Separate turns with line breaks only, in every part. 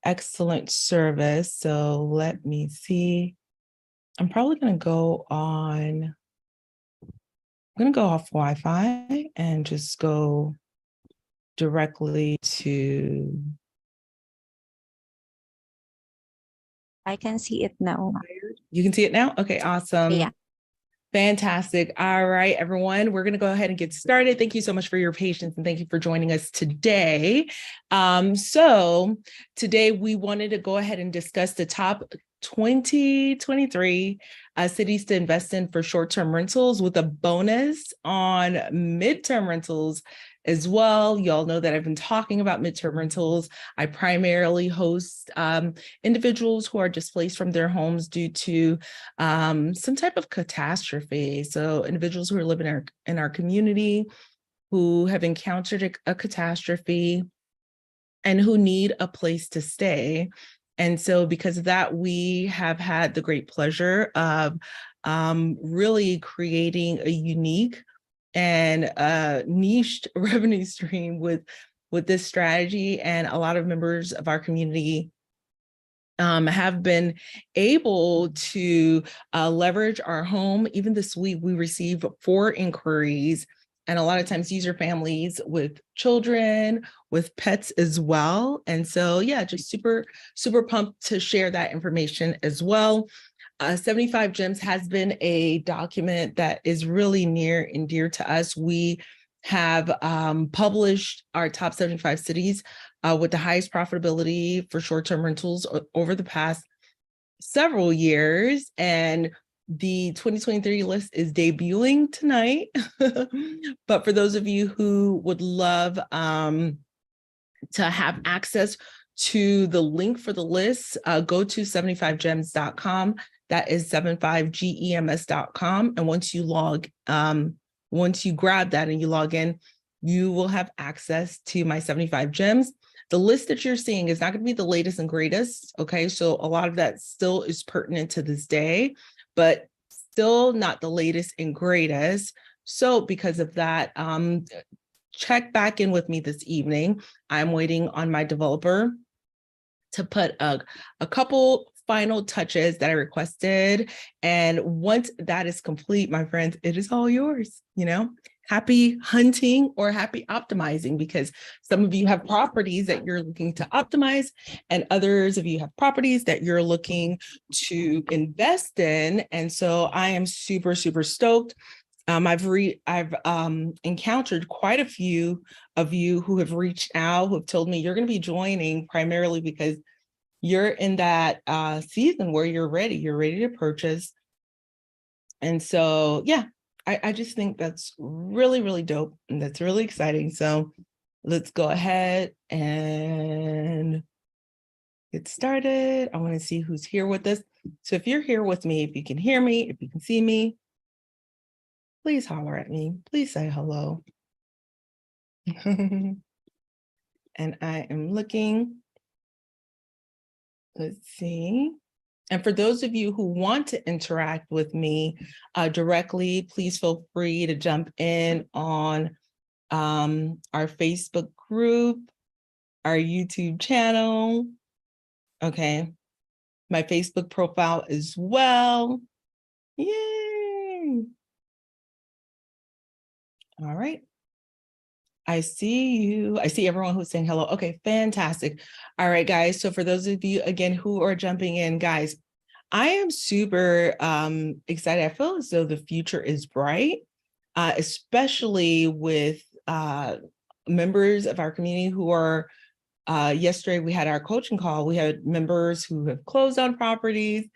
excellent service. So let me see. I'm probably going to go on. I'm going to go off Wi-Fi and just go directly to.
I can see it now.
You can see it now? Okay, awesome.
Yeah.
Fantastic. All right, everyone, we're going to go ahead and get started. Thank you so much for your patience and thank you for joining us today. So today we wanted to go ahead and discuss the top 2023 cities to invest in for short-term rentals with a bonus on midterm rentals as well. Y'all know that I've been talking about midterm rentals. I primarily host individuals who are displaced from their homes due to some type of catastrophe. So individuals who are living in our community who have encountered a catastrophe and who need a place to stay. And so because of that, we have had the great pleasure of really creating a unique and niched revenue stream with this strategy. And a lot of members of our community have been able to leverage our home. Even this week, we received 4 inquiries, and a lot of times these are families with children, with pets as well. And so, yeah, just super, super pumped to share that information as well. 75 Gems has been a document that is really near and dear to us. We have published our top 75 cities with the highest profitability for short-term rentals over the past several years. And the 2023 list is debuting tonight. But for those of you who would love to have access to the link for the list, go to 75gems.com. That is 75gems.com. And once you grab that and you log in, you will have access to my 75 gems. The list that you're seeing is not going to be the latest and greatest. Okay, so a lot of that still is pertinent to this day, but still not the latest and greatest. So because of that, check back in with me this evening. I'm waiting on my developer to put a couple final touches that I requested. And once that is complete, my friends, it is all yours, Happy hunting or happy optimizing, because some of you have properties that you're looking to optimize and others of you have properties that you're looking to invest in. And so I am super, super stoked. I've encountered quite a few of you who have reached out, who have told me you're going to be joining primarily because you're in that season where you're ready to purchase. And so, yeah, I just think that's really, really dope. And that's really exciting. So let's go ahead and get started. I want to see who's here with us. So if you're here with me, if you can hear me, if you can see me, please holler at me. Please say hello. And I am looking. Let's see. And for those of you who want to interact with me directly, please feel free to jump in on our Facebook group, our YouTube channel, okay, my Facebook profile as well. Yay! All right. I see you. I see everyone who's saying hello. Okay, fantastic. All right, guys. So for those of you, again, who are jumping in, guys, I am super excited. I feel as though the future is bright, especially with members of our community who are, yesterday we had our coaching call. We had members who have closed on properties.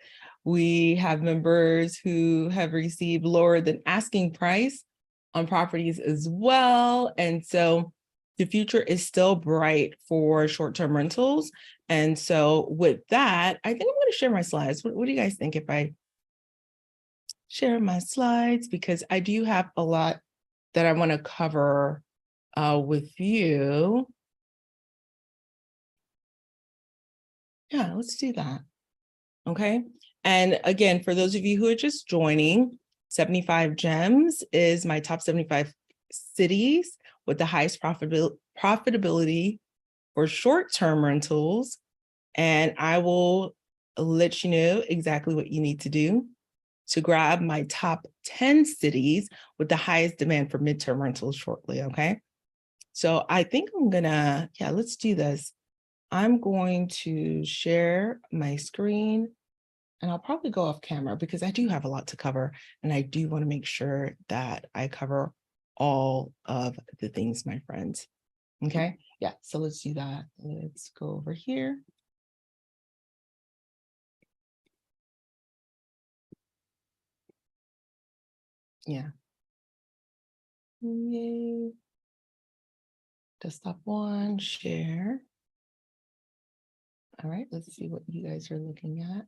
We have members who have received lower than asking price on properties as well. And so the future is still bright for short-term rentals. And so with that, I think I'm going to share my slides. What do you guys think if I share my slides? Because I do have a lot that I want to cover with you. Yeah, let's do that. Okay. And again, for those of you who are just joining, 75 Gems is my top 75 cities with the highest profitability for short-term rentals. and I will let you know exactly what you need to do to grab my top 10 cities with the highest demand for midterm rentals shortly, okay? So I think I'm gonna, yeah, let's do this. I'm going to share my screen, and I'll probably go off camera because I do have a lot to cover, and I do want to make sure that I cover all of the things, my friends. Okay, yeah, so let's do that. Let's go over here. Yeah. Yay. Desktop one, share. All right, let's see what you guys are looking at.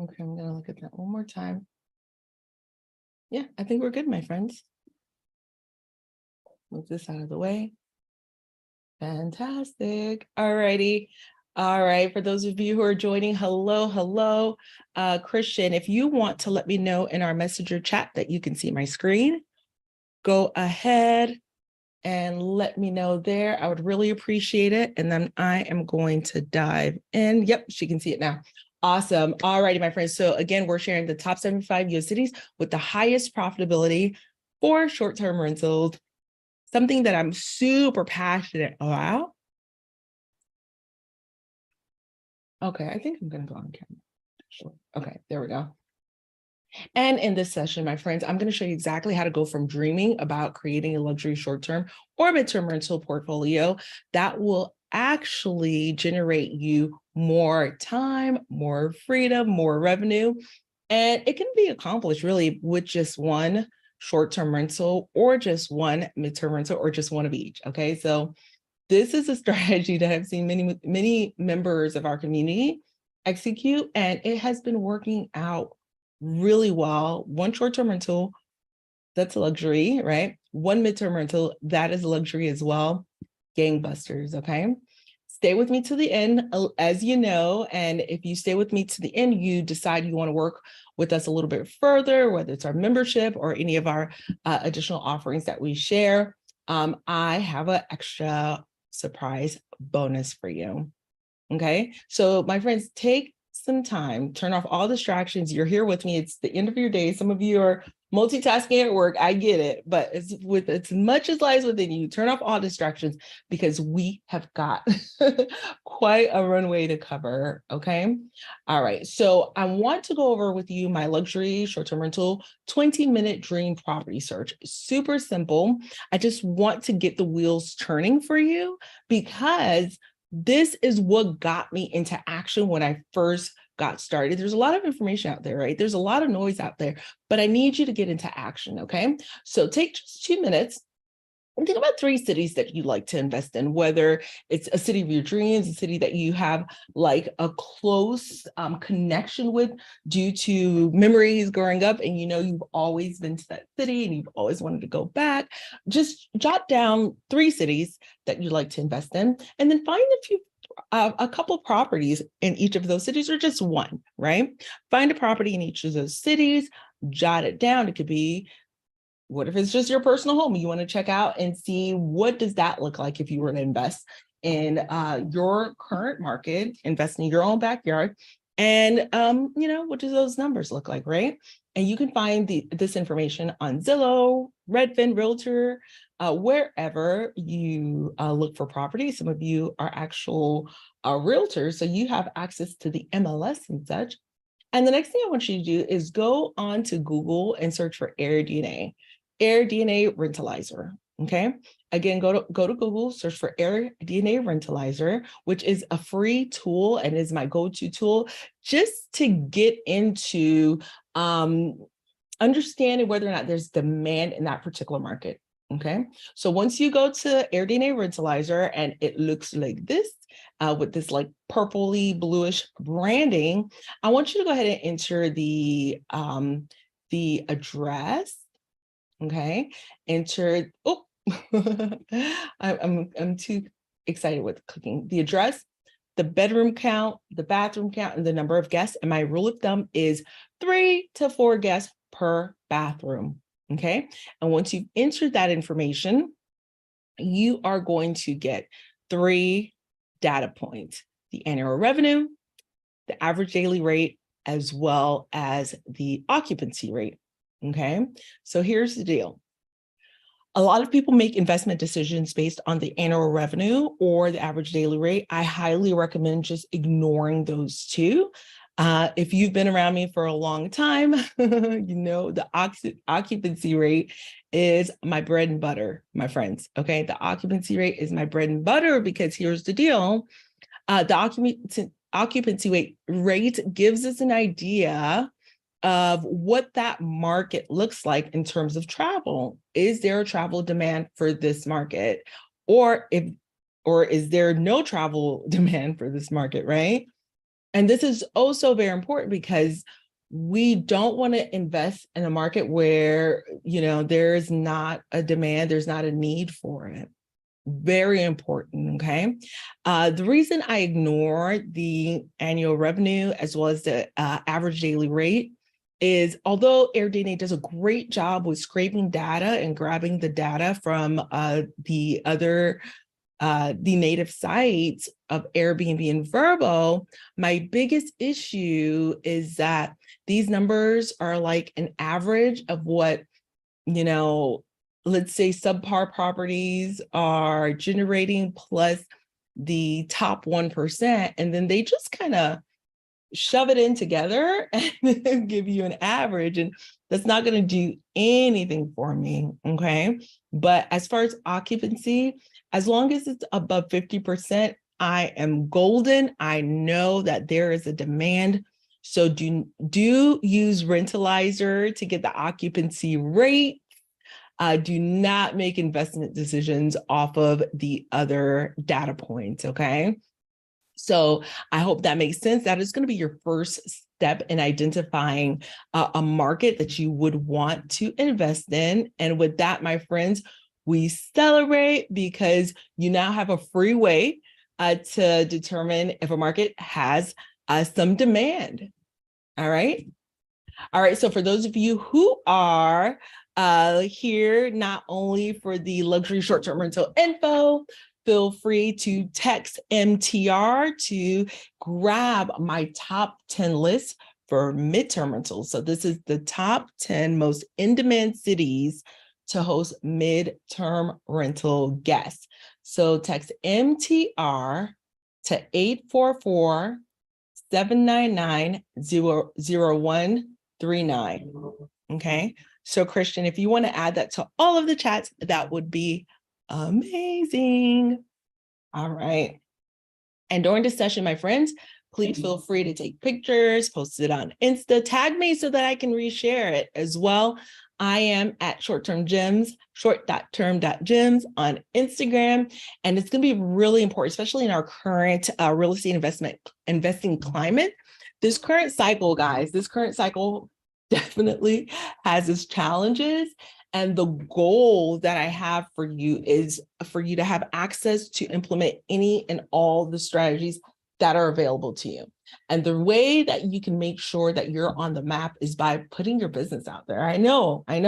Okay, I'm gonna look at that one more time. Yeah, I think we're good, my friends. Move this out of the way. Fantastic. All righty. All right. For those of you who are joining, hello, hello. Christian, if you want to let me know in our messenger chat that you can see my screen, go ahead and let me know there. I would really appreciate it. And then I am going to dive in. Yep, she can see it now. Awesome. All righty, my friends. So again, we're sharing the top 75 US cities with the highest profitability for short-term rentals, something that I'm super passionate about. Okay, I think I'm gonna go on camera. Sure. Okay, there we go. And in this session, my friends, I'm going to show you exactly how to go from dreaming about creating a luxury short-term or midterm rental portfolio that will actually generate you more time, more freedom, more revenue. And it can be accomplished really with just one short-term rental or just one midterm rental or just one of each. Okay, so this is a strategy that I've seen many members of our community execute, and it has been working out really well. One short-term rental, that's a luxury, right? One midterm rental, that is a luxury as well. Gangbusters, okay? Stay with me to the end, as you know, and if you stay with me to the end, you decide you want to work with us a little bit further, whether it's our membership or any of our additional offerings that we share, I have an extra surprise bonus for you. Okay, so my friends, take some time, turn off all distractions. You're here with me. It's the end of your day. Some of you are multitasking at work. I get it, but it's with as much as lies within you. Turn off all distractions because we have got quite a runway to cover. Okay. All right. So I want to go over with you my luxury short-term rental 20-minute dream property search. Super simple. I just want to get the wheels turning for you because this is what got me into action when I first got started. There's a lot of information out there, right? There's a lot of noise out there, but I need you to get into action, okay? So take just 2 minutes and think about 3 cities that you'd like to invest in, whether it's a city of your dreams, a city that you have like a close connection with due to memories growing up, and you know you've always been to that city and you've always wanted to go back. Just jot down 3 cities that you'd like to invest in, and then find a couple properties in each of those cities, or just one, right? Find a property in each of those cities, jot it down. It could be, what if it's just your personal home you want to check out and see what does that look like if you were to invest in your current market, invest in your own backyard, and you know, what do those numbers look like, right? And you can find this information on Zillow, Redfin, Realtor, wherever you look for property. Some of you are actual realtors, so you have access to the MLS and such. And the next thing I want you to do is go on to Google and search for AirDNA Rentalizer. Okay. Again, go to Google, search for AirDNA Rentalizer, which is a free tool and is my go-to tool just to get into understanding whether or not there's demand in that particular market. Okay. So once you go to AirDNA Rentalizer and it looks like this, with this like purpley bluish branding, I want you to go ahead and enter the address. Okay, enter, oh, I'm too excited with clicking. The address, the bedroom count, the bathroom count, and the number of guests. And my rule of thumb is 3 to 4 guests per bathroom. Okay. And once you've entered that information, you are going to get 3 data points: the annual revenue, the average daily rate, as well as the occupancy rate. Okay. So here's the deal. A lot of people make investment decisions based on the annual revenue or the average daily rate. I highly recommend just ignoring those two. If you've been around me for a long time, you know the occupancy rate is my bread and butter, my friends. Okay, the occupancy rate is my bread and butter because here's the deal. The occupancy rate gives us an idea of what that market looks like in terms of travel. Is there a travel demand for this market? Or is there no travel demand for this market, right? And this is also very important because we don't want to invest in a market where, there's not a demand, there's not a need for it. Very important, okay? The reason I ignore the annual revenue as well as the average daily rate is, although AirDNA does a great job with scraping data and grabbing the data from the native sites of Airbnb and Vrbo, my biggest issue is that these numbers are like an average of what, let's say subpar properties are generating plus the top 1%, and then they just kind of shove it in together and give you an average, and that's not going to do anything for me, okay? But as far as occupancy, as long as it's above 50%, I am golden. I know that there is a demand. So do use Rentalizer to get the occupancy rate. Do not make investment decisions off of the other data points, okay? So I hope that makes sense. That is going to be your first step in identifying a market that you would want to invest in. And with that, my friends, we celebrate because you now have a free way to determine if a market has some demand. All right. All right. So for those of you who are here, not only for the luxury short-term rental info, feel free to text MTR to grab my top 10 list for midterm rentals. So this is the top 10 most in-demand cities to host midterm rental guests. So text MTR to 844-799-0139. Okay. So Christian, if you want to add that to all of the chats, that would be amazing. All right. And during this session, my friends, please feel free to take pictures, post it on Insta, tag me so that I can reshare it as well. I am at short-term gems, short.term.gems on Instagram. And it's going to be really important, especially in our current real estate investing climate. This current cycle, guys, definitely has its challenges. And the goal that I have for you is for you to have access to implement any and all the strategies that are available to you. And the way that you can make sure that you're on the map is by putting your business out there. I know, I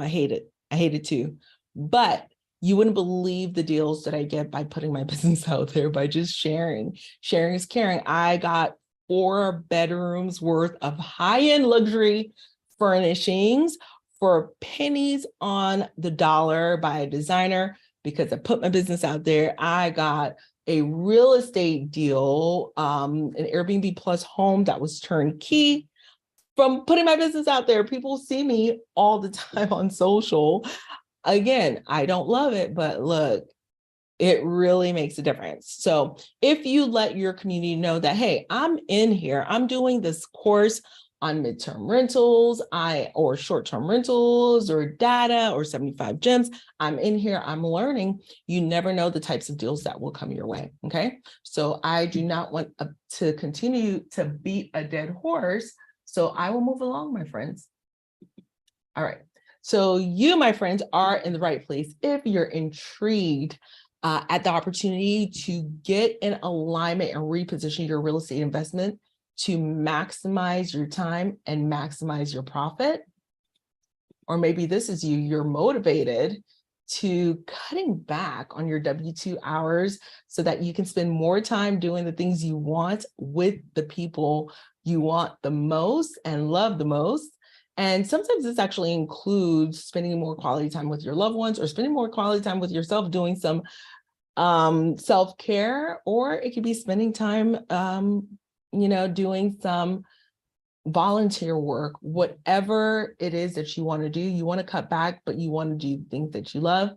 hate it. I hate it too. But you wouldn't believe the deals that I get by putting my business out there, by just sharing. Sharing is caring. I got 4 bedrooms worth of high-end luxury furnishings for pennies on the dollar by a designer because I put my business out there. I got a real estate deal, an Airbnb Plus home that was turnkey from putting my business out there. People see me all the time on social. Again, I don't love it, but look, it really makes a difference. So if you let your community know that, hey, I'm in here, I'm doing this course on midterm rentals, or short-term rentals, or data, or 75 gems, I'm in here, I'm learning, you never know the types of deals that will come your way, okay? So I do not want to continue to beat a dead horse, so I will move along, my friends. All right, So you, my friends, are in the right place if you're intrigued at the opportunity to get in alignment and reposition your real estate investment to maximize your time and maximize your profit. Or maybe this is you, you're motivated to cutting back on your W-2 hours so that you can spend more time doing the things you want with the people you want the most and love the most. And sometimes this actually includes spending more quality time with your loved ones or spending more quality time with yourself, doing some self-care, or it could be spending time, doing some volunteer work, whatever it is that you want to do. You want to cut back, but you want to do things that you love.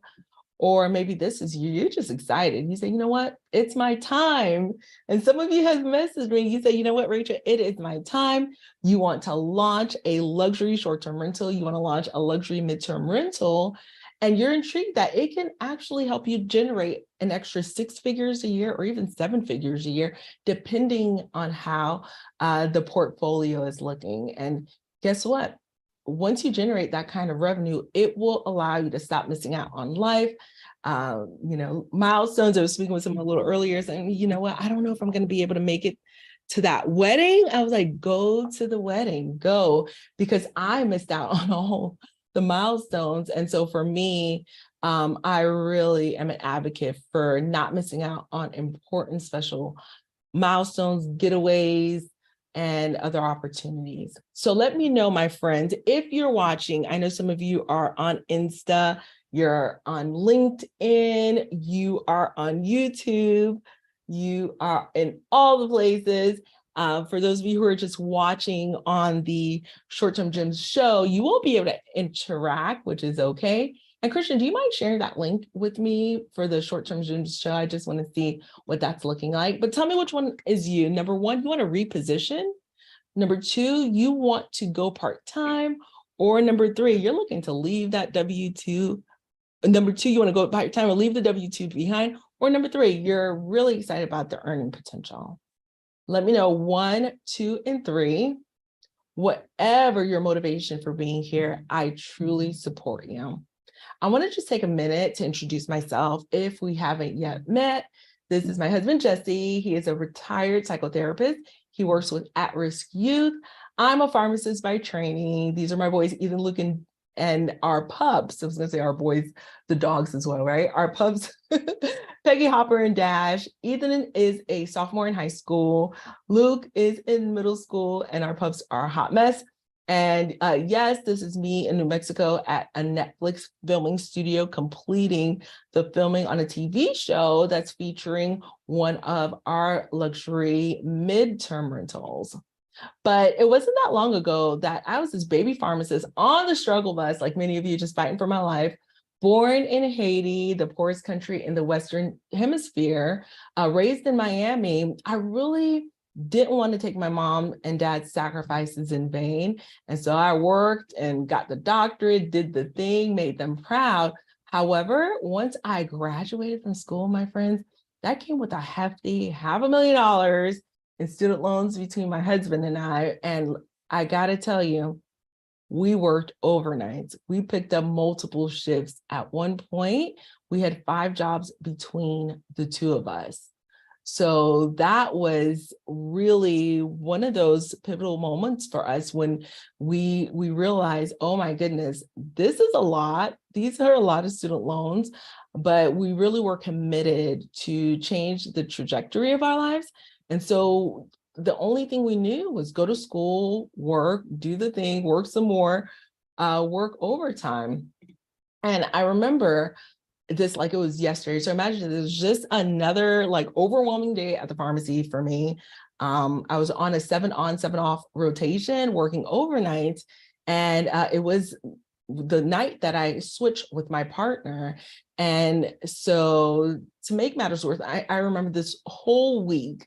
Or maybe this is you, you're just excited. You say, you know what, it's my time. And some of you have messaged me, you say, you know what, Rachel, it is my time. You want to launch a luxury short-term rental. You want to launch a luxury midterm rental. And you're intrigued that it can actually help you generate an extra 6 figures a year or even 7 figures a year, depending on how the portfolio is looking. And guess what? Once you generate that kind of revenue, it will allow you to stop missing out on life. Milestones. I was speaking with someone a little earlier saying, you know what, I don't know if I'm going to be able to make it to that wedding. I was like, go to the wedding, go, because I missed out on all the milestones. And so for me, I really am an advocate for not missing out on important, special milestones, getaways, and other opportunities. So let me know, my friends, if you're watching. I know some of you are on Insta, you're on LinkedIn, you are on YouTube, you are in all the places. For those of you who are just watching on the Short-Term Gems show, you won't be able to interact, which is okay. And Christian, do you mind sharing that link with me for the Short-Term Gems show? I just want to see what that's looking like. But tell me which one is you. Number one, you want to reposition. Number two, you want to go part-time. Or number three, you're looking to leave that W-2. Number two, you want to go part-time or leave the W-2 behind. Or number three, you're really excited about the earning potential. Let me know 1, 2, and 3. Whatever your motivation for being here, I truly support you. I want to just take a minute to introduce myself if we haven't yet met. This is my husband, Jesse. He is a retired psychotherapist. He works with at-risk youth. I'm a pharmacist by training. These are my boys, Ethan, Luke, and our pups. I was going to say our boys, the dogs as well, right? Our pups, Peggy, Hopper, and Dash. Ethan is a sophomore in high school. Luke is in middle school, and our pups are a hot mess. And yes, this is me in New Mexico at a Netflix filming studio, completing the filming on a TV show that's featuring one of our luxury midterm rentals. But it wasn't that long ago that I was this baby pharmacist on the struggle bus, like many of you, just fighting for my life, born in Haiti, the poorest country in the Western Hemisphere, raised in Miami. I really didn't want to take my mom and dad's sacrifices in vain. And so I worked and got the doctorate, did the thing, made them proud. However, once I graduated from school, my friends, that came with a hefty $500,000 in student loans between my husband and I. And I gotta tell you, we worked overnight. We picked up multiple shifts. At one point, we had 5 jobs between the two of us. So that was really one of those pivotal moments for us when we realized, oh my goodness, this is a lot. These are a lot of student loans, but we really were committed to change the trajectory of our lives. And so the only thing we knew was go to school, work, do the thing, work some more, work overtime. And I remember this like it was yesterday. So imagine it was just another like overwhelming day at the pharmacy for me. I was on a 7 on, 7 off rotation, working overnight. And it was the night that I switched with my partner. And so to make matters worse, I remember this whole week,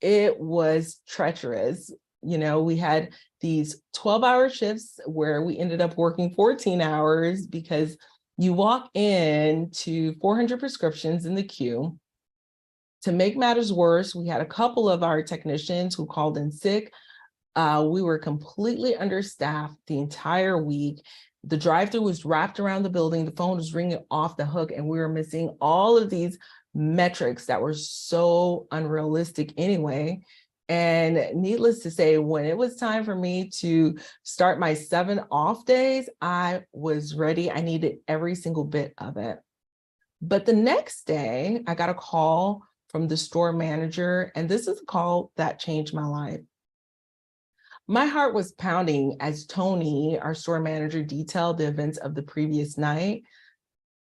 it was treacherous. You know, we had these 12-hour shifts where we ended up working 14 hours because you walk in to 400 prescriptions in the queue. To make matters worse, we had a couple of our technicians who called in sick. We were completely understaffed the entire week. The drive-through was wrapped around the building. The phone was ringing off the hook, and we were missing all of these metrics that were so unrealistic anyway. And needless to say, when it was time for me to start my 7 off days, I was ready. I needed every single bit of it. But the next day, I got a call from the store manager, and this is a call that changed my life. My heart was pounding as Tony, our store manager, detailed the events of the previous night.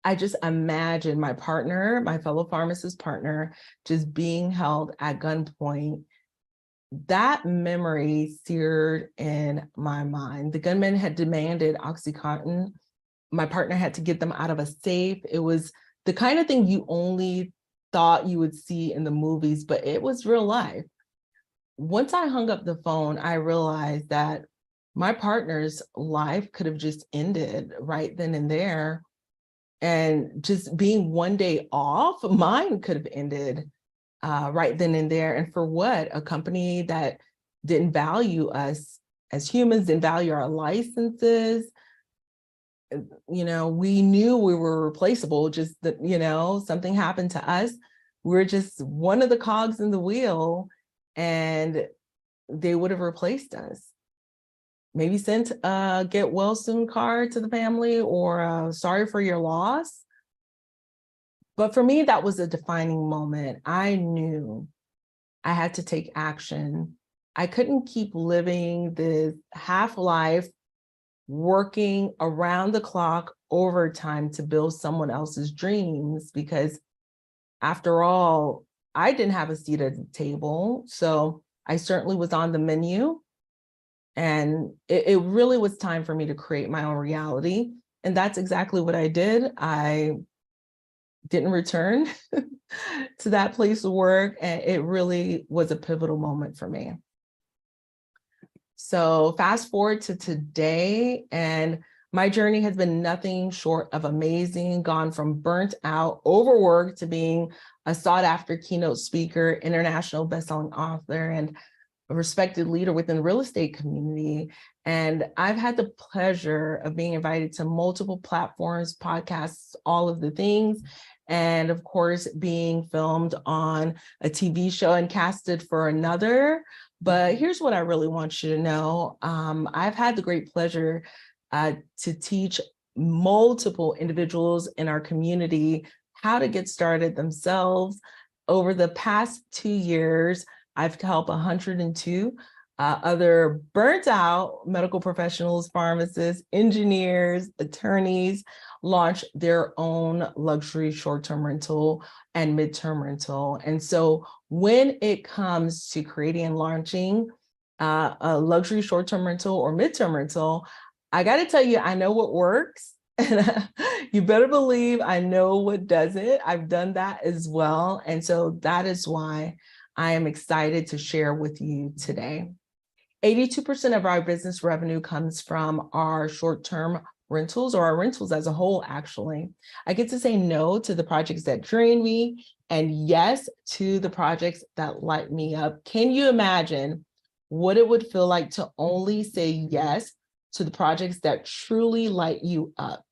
I just imagined my partner, my fellow pharmacist partner, just being held at gunpoint. That memory seared in my mind. The gunman had demanded OxyContin. My partner had to get them out of a safe. It was the kind of thing you only thought you would see in the movies, but it was real life. Once I hung up the phone, I realized that my partner's life could have just ended right then and there. And just being one day off, mine could have ended right then and there. And for what? A company that didn't value us as humans, didn't value our licenses. You know, we knew we were replaceable, just that, you know, something happened to us. We're just one of the cogs in the wheel, and they would have replaced us. Maybe sent a get well soon card to the family, or sorry for your loss. But for me, that was a defining moment. I knew I had to take action. I couldn't keep living this half life, working around the clock overtime to build someone else's dreams, because after all, I didn't have a seat at the table. So I certainly was on the menu. And it really was time for me to create my own reality. And that's exactly what I did. I didn't return to that place of work, and it really was a pivotal moment for me. So fast forward to today, and my journey has been nothing short of amazing, gone from burnt out, overworked, to being a sought after keynote speaker, international bestselling author, and a respected leader within the real estate community. And I've had the pleasure of being invited to multiple platforms, podcasts, all of the things. And of course, being filmed on a TV show and casted for another. But here's what I really want you to know. I've had the great pleasure to teach multiple individuals in our community how to get started themselves. Over the past 2 years, I've helped 102 other burnt out medical professionals, pharmacists, engineers, attorneys launch their own luxury short-term rental and midterm rental. And so when it comes to creating and launching a luxury short-term rental or midterm rental, I got to tell you, I know what works. And you better believe I know what doesn't. I've done that as well. And so that is why I am excited to share with you today. 82% of our business revenue comes from our short-term rentals, or our rentals as a whole, actually. I get to say no to the projects that drain me and yes to the projects that light me up. Can you imagine what it would feel like to only say yes to the projects that truly light you up?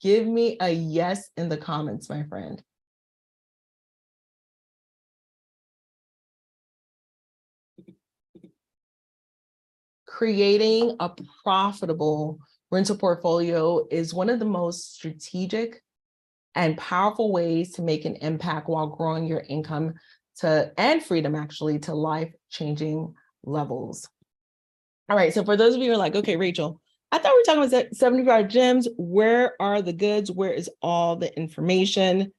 Give me a yes in the comments, my friend. Creating a profitable rental portfolio is one of the most strategic and powerful ways to make an impact while growing your income and freedom, actually, to life-changing levels. All right, so for those of you who are like, okay, Rachel, I thought we were talking about 75 gems. Where are the goods? Where is all the information?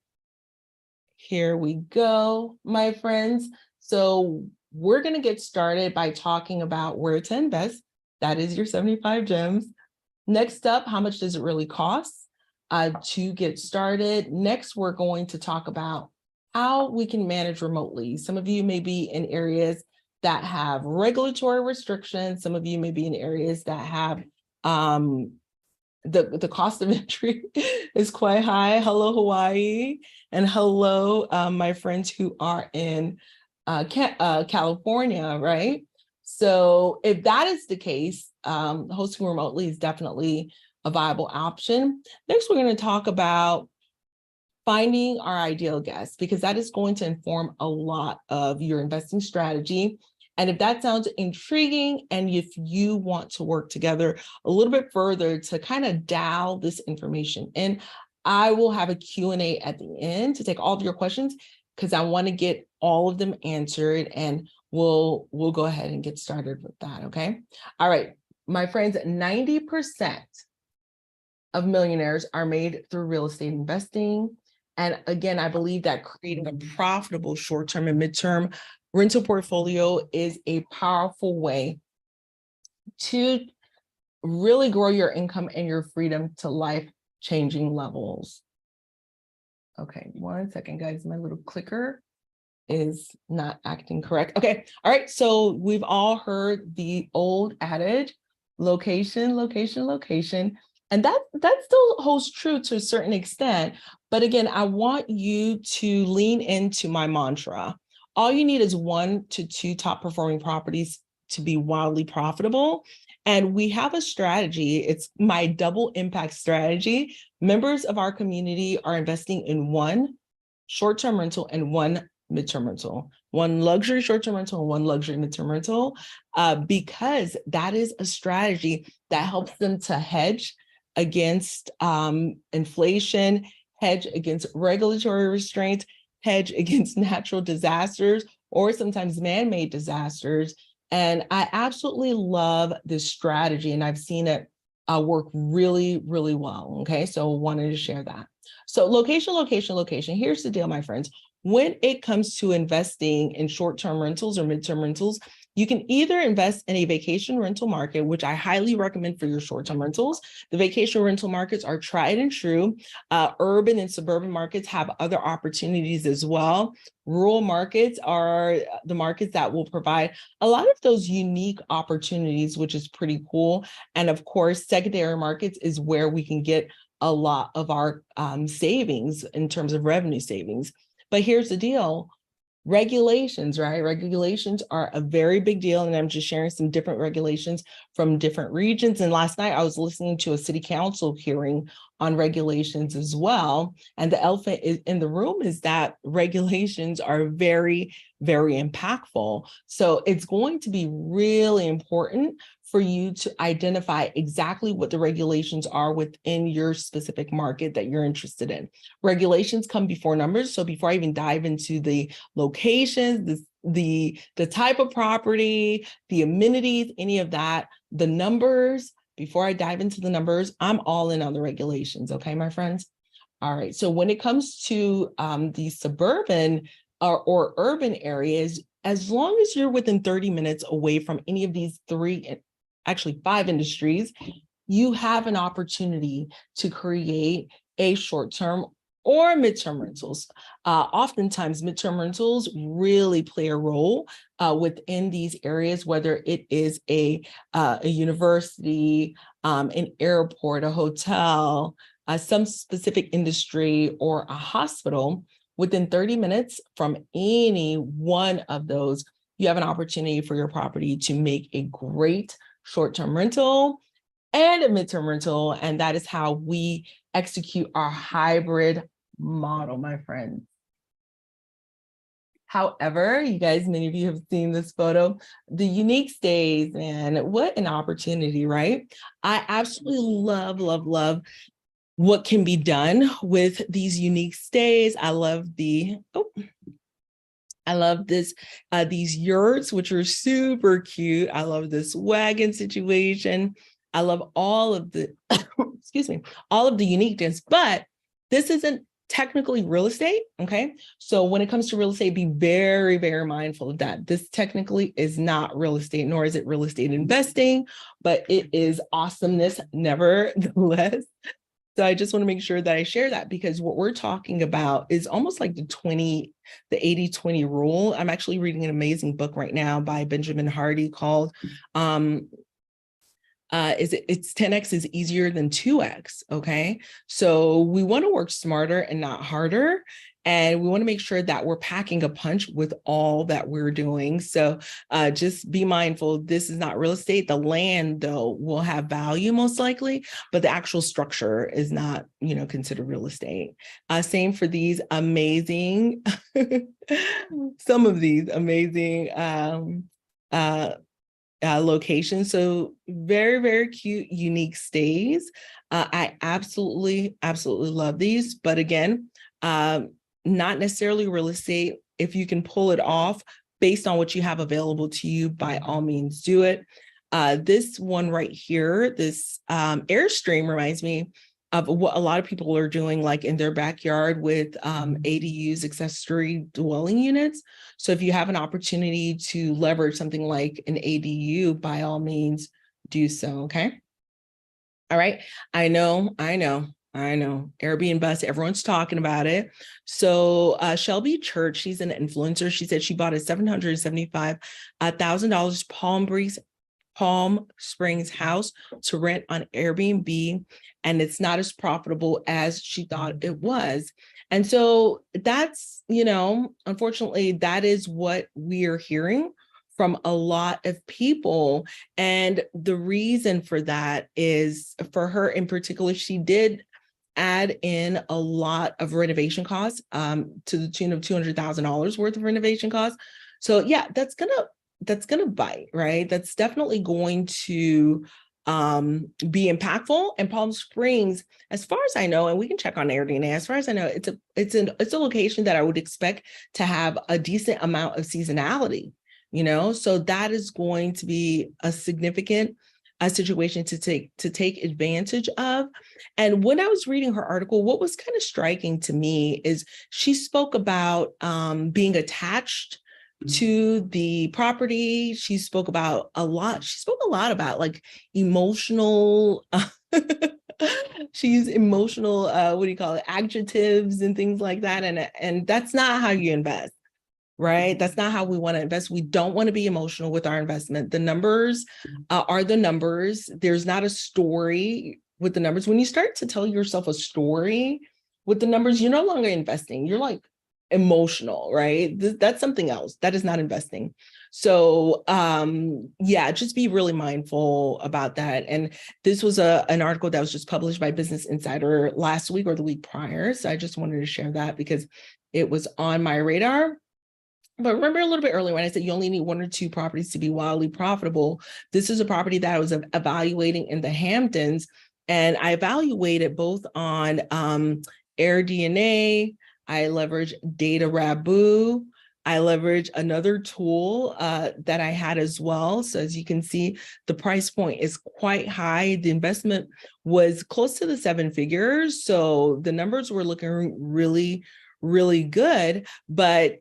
Here we go, my friends. So we're going to get started by talking about where to invest. That is your 75 gems. Next up, how much does it really cost to get started? Next, we're going to talk about how we can manage remotely. Some of you may be in areas that have regulatory restrictions. Some of you may be in areas that have the cost of entry is quite high. Hello, Hawaii. And hello, my friends who are in California, right? So if that is the case, hosting remotely is definitely a viable option. Next, we're going to talk about finding our ideal guest, because that is going to inform a lot of your investing strategy. And if that sounds intriguing, and if you want to work together a little bit further to kind of dial this information in, I will have a Q&A at the end to take all of your questions, because I want to get all of them answered, and we'll go ahead and get started with that, okay? All right, my friends, 90% of millionaires are made through real estate investing. And again, I believe that creating a profitable short-term and midterm rental portfolio is a powerful way to really grow your income and your freedom to life-changing levels. Okay, one second, guys. My little clicker is not acting correct. Okay, all right. So we've all heard the old adage, location, location, location. And that still holds true to a certain extent. But again, I want you to lean into my mantra. All you need is 1 to 2 top performing properties to be wildly profitable. And we have a strategy. It's my double impact strategy. Members of our community are investing in 1 short-term rental and 1 midterm rental, 1 luxury short-term rental and 1 luxury midterm rental, because that is a strategy that helps them to hedge against inflation, hedge against regulatory restraints, hedge against natural disasters, or sometimes man-made disasters. And I absolutely love this strategy, and I've seen it work really, really well. Okay, so wanted to share that. So location, location, location. Here's the deal, my friends. When it comes to investing in short-term rentals or midterm rentals, you can either invest in a vacation rental market, which I highly recommend for your short-term rentals. The vacation rental markets are tried and true. Urban and suburban markets have other opportunities as well. Rural markets are the markets that will provide a lot of those unique opportunities, which is pretty cool. And of course, secondary markets is where we can get a lot of our savings in terms of revenue savings. But here's the deal. Regulations, right? Regulations are a very big deal. And I'm just sharing some different regulations from different regions. And last night I was listening to a city council hearing on regulations as well. And the elephant in the room is that regulations are very, very impactful. So it's going to be really important for you to identify exactly what the regulations are within your specific market that you're interested in. Regulations come before numbers. So before I even dive into the locations, the type of property, the amenities, any of that, the numbers, before I dive into the numbers, I'm all in on the regulations. Okay, my friends? All right. So when it comes to the suburban or urban areas, as long as you're within 30 minutes away from any of these 5 industries, you have an opportunity to create a short-term or midterm rentals. Oftentimes, midterm rentals really play a role within these areas, whether it is a university, an airport, a hotel, some specific industry, or a hospital. Within 30 minutes from any one of those, you have an opportunity for your property to make a great short-term rental and a midterm rental. And that is how we execute our hybrid model, my friends. However, you guys, many of you have seen this photo, the unique stays, and what an opportunity, right? I absolutely love, love, love what can be done with these unique stays. I love these yurts, which are super cute. I love this wagon situation. I love all of the, excuse me, all of the uniqueness, but this isn't technically real estate, okay? So when it comes to real estate, be very, very mindful of that. This technically is not real estate, nor is it real estate investing, but it is awesomeness nevertheless. So I just want to make sure that I share that, because what we're talking about is almost like the 80-20 rule. I'm actually reading an amazing book right now by Benjamin Hardy called it's 10x is easier than 2x. Okay. So we want to work smarter and not harder. And we want to make sure that we're packing a punch with all that we're doing. So just be mindful, this is not real estate. The land, though, will have value most likely, but the actual structure is not, considered real estate. Same for these amazing, some of these amazing locations. So very, very cute, unique stays. I absolutely love these. But again, not necessarily real estate. If you can pull it off based on what you have available to you, by all means do it. This one right here, this Airstream reminds me of what a lot of people are doing, like in their backyard with ADUs, accessory dwelling units. So if you have an opportunity to leverage something like an ADU, by all means, do so, okay? All right, I know. Airbnb bus, everyone's talking about it. So Shelby Church, she's an influencer. She said she bought a $775,000 Palm Springs house to rent on Airbnb, and it's not as profitable as she thought it was. And so that's, unfortunately, that is what we are hearing from a lot of people. And the reason for that is, for her in particular, she did add in a lot of renovation costs, to the tune of $200,000 worth of renovation costs. So yeah, that's gonna bite, right? That's definitely going to be impactful. And Palm Springs, as far as I know, and we can check on AirDNA, as far as I know, it's a location that I would expect to have a decent amount of seasonality, so that is going to be a significant situation to take advantage of. And when I was reading her article, what was kind of striking to me is she spoke about being attached to the property. She spoke a lot about like emotional she used emotional what do you call it, adjectives and things like that. And that's not how you invest, right? That's not how we want to invest. We don't want to be emotional with our investment. The numbers are the numbers. There's not a story with the numbers. When you start to tell yourself a story with the numbers, you're no longer investing. You're like emotional, right? That's something else. That is not investing. So yeah, just be really mindful about that. And this was an article that was just published by Business Insider last week or the week prior. So I just wanted to share that because it was on my radar. But remember a little bit earlier when I said you only need one or two properties to be wildly profitable. This is a property that I was evaluating in the Hamptons, and I evaluated both on AirDNA. I leverage Data Rabu. I leverage another tool that I had as well. So as you can see, the price point is quite high. The investment was close to the seven figures. So the numbers were looking really, really good. But,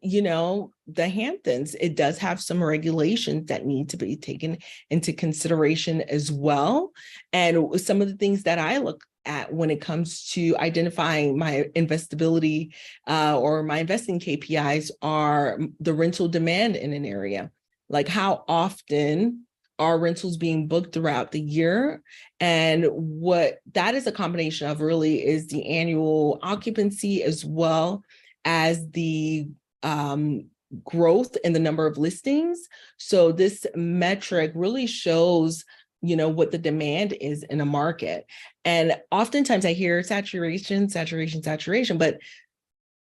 the Hamptons, it does have some regulations that need to be taken into consideration as well. And some of the things that I look at when it comes to identifying my investability or my investing KPIs are the rental demand in an area. Like how often are rentals being booked throughout the year? And what that is a combination of really is the annual occupancy as well as the growth in the number of listings. So this metric really shows what the demand is in a market. And oftentimes I hear saturation, but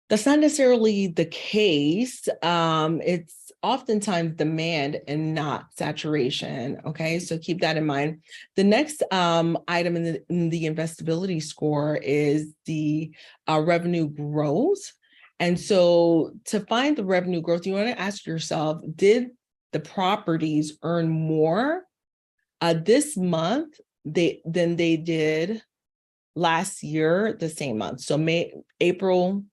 that's not necessarily the case. It's oftentimes demand and not saturation. Okay, so keep that in mind. The next item in the investability score is the revenue growth. And so to find the revenue growth, you want to ask yourself, did the properties earn more this month than they did last year, the same month? So April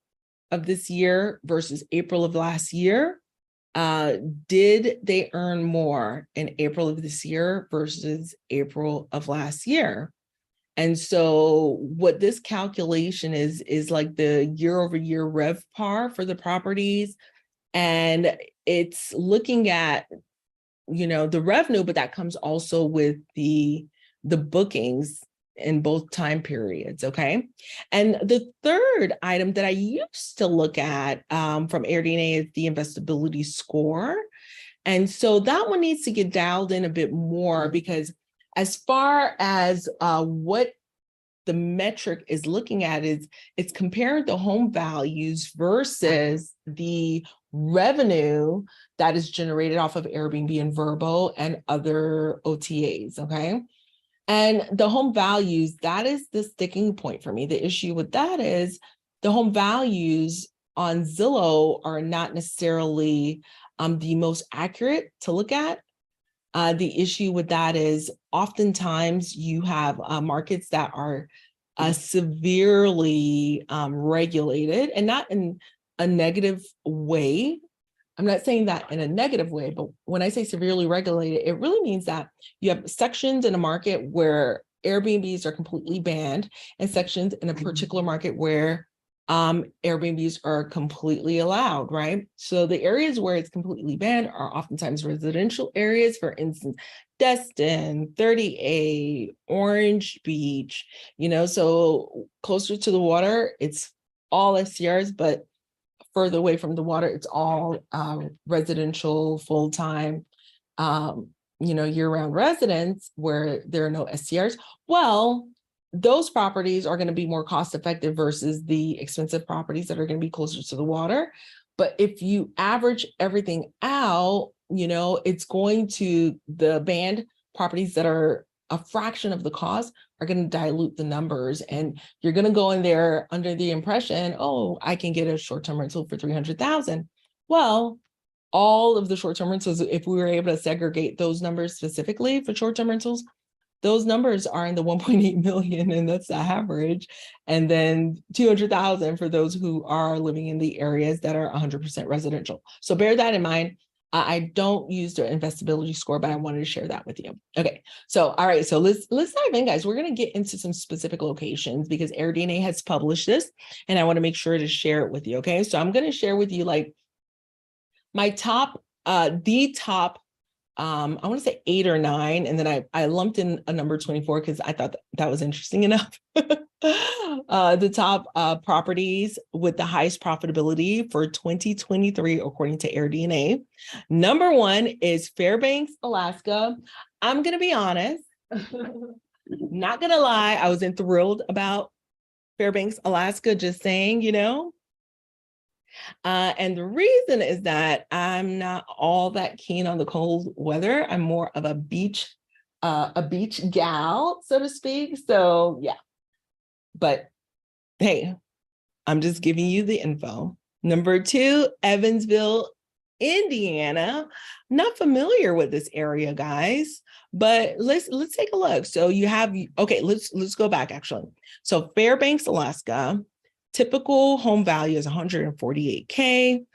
of this year versus April of last year. Did they earn more in April of this year versus April of last year? And so what this calculation is like the year over year RevPAR for the properties. And it's looking at, the revenue, but that comes also with the bookings in both time periods, okay? And the third item that I used to look at from AirDNA is the investability score. And so that one needs to get dialed in a bit more, because as far as what the metric is looking at is it's comparing the home values versus the revenue that is generated off of Airbnb and Vrbo and other OTAs, okay? And the home values, that is the sticking point for me. The issue with that is the home values on Zillow are not necessarily the most accurate to look at. The issue with that is oftentimes you have markets that are severely regulated, and not in a negative way. I'm not saying that in a negative way, but when I say severely regulated, it really means that you have sections in a market where Airbnbs are completely banned, and sections in a particular market where Airbnbs are completely allowed, right? So the areas where it's completely banned are oftentimes residential areas, for instance, Destin, 30A, Orange Beach, so closer to the water, it's all STRs, but further away from the water, it's all residential, full-time, year-round residents where there are no STRs. Well, those properties are going to be more cost-effective versus the expensive properties that are going to be closer to the water. But if you average everything out, it's going to, the banned properties that are a fraction of the cost are going to dilute the numbers, and you're going to go in there under the impression, oh, I can get a short-term rental for $300,000. Well, all of the short-term rentals, if we were able to segregate those numbers specifically for short-term rentals, those numbers are in the 1.8 million, and that's the average. And then 200,000 for those who are living in the areas that are 100% residential. So bear that in mind. I don't use the investability score, but I wanted to share that with you. Okay, so all right, so let's dive in, guys. We're going to get into some specific locations because AirDNA has published this, and I want to make sure to share it with you. Okay, so I'm going to share with you like my top, the top. I want to say 8 or 9, and then I lumped in a number 24 because I thought that was interesting enough. The top properties with the highest profitability for 2023, according to AirDNA. Number 1 is Fairbanks, Alaska. I'm going to be honest, not going to lie, I was enthralled about Fairbanks, Alaska, just saying, and the reason is that I'm not all that keen on the cold weather. I'm more of a beach gal, so to speak. So yeah, but hey, I'm just giving you the info. Number 2, Evansville, Indiana. Not familiar with this area, guys, but let's take a look. So you have, okay, let's go back actually. So Fairbanks, Alaska. Typical home value is 148K.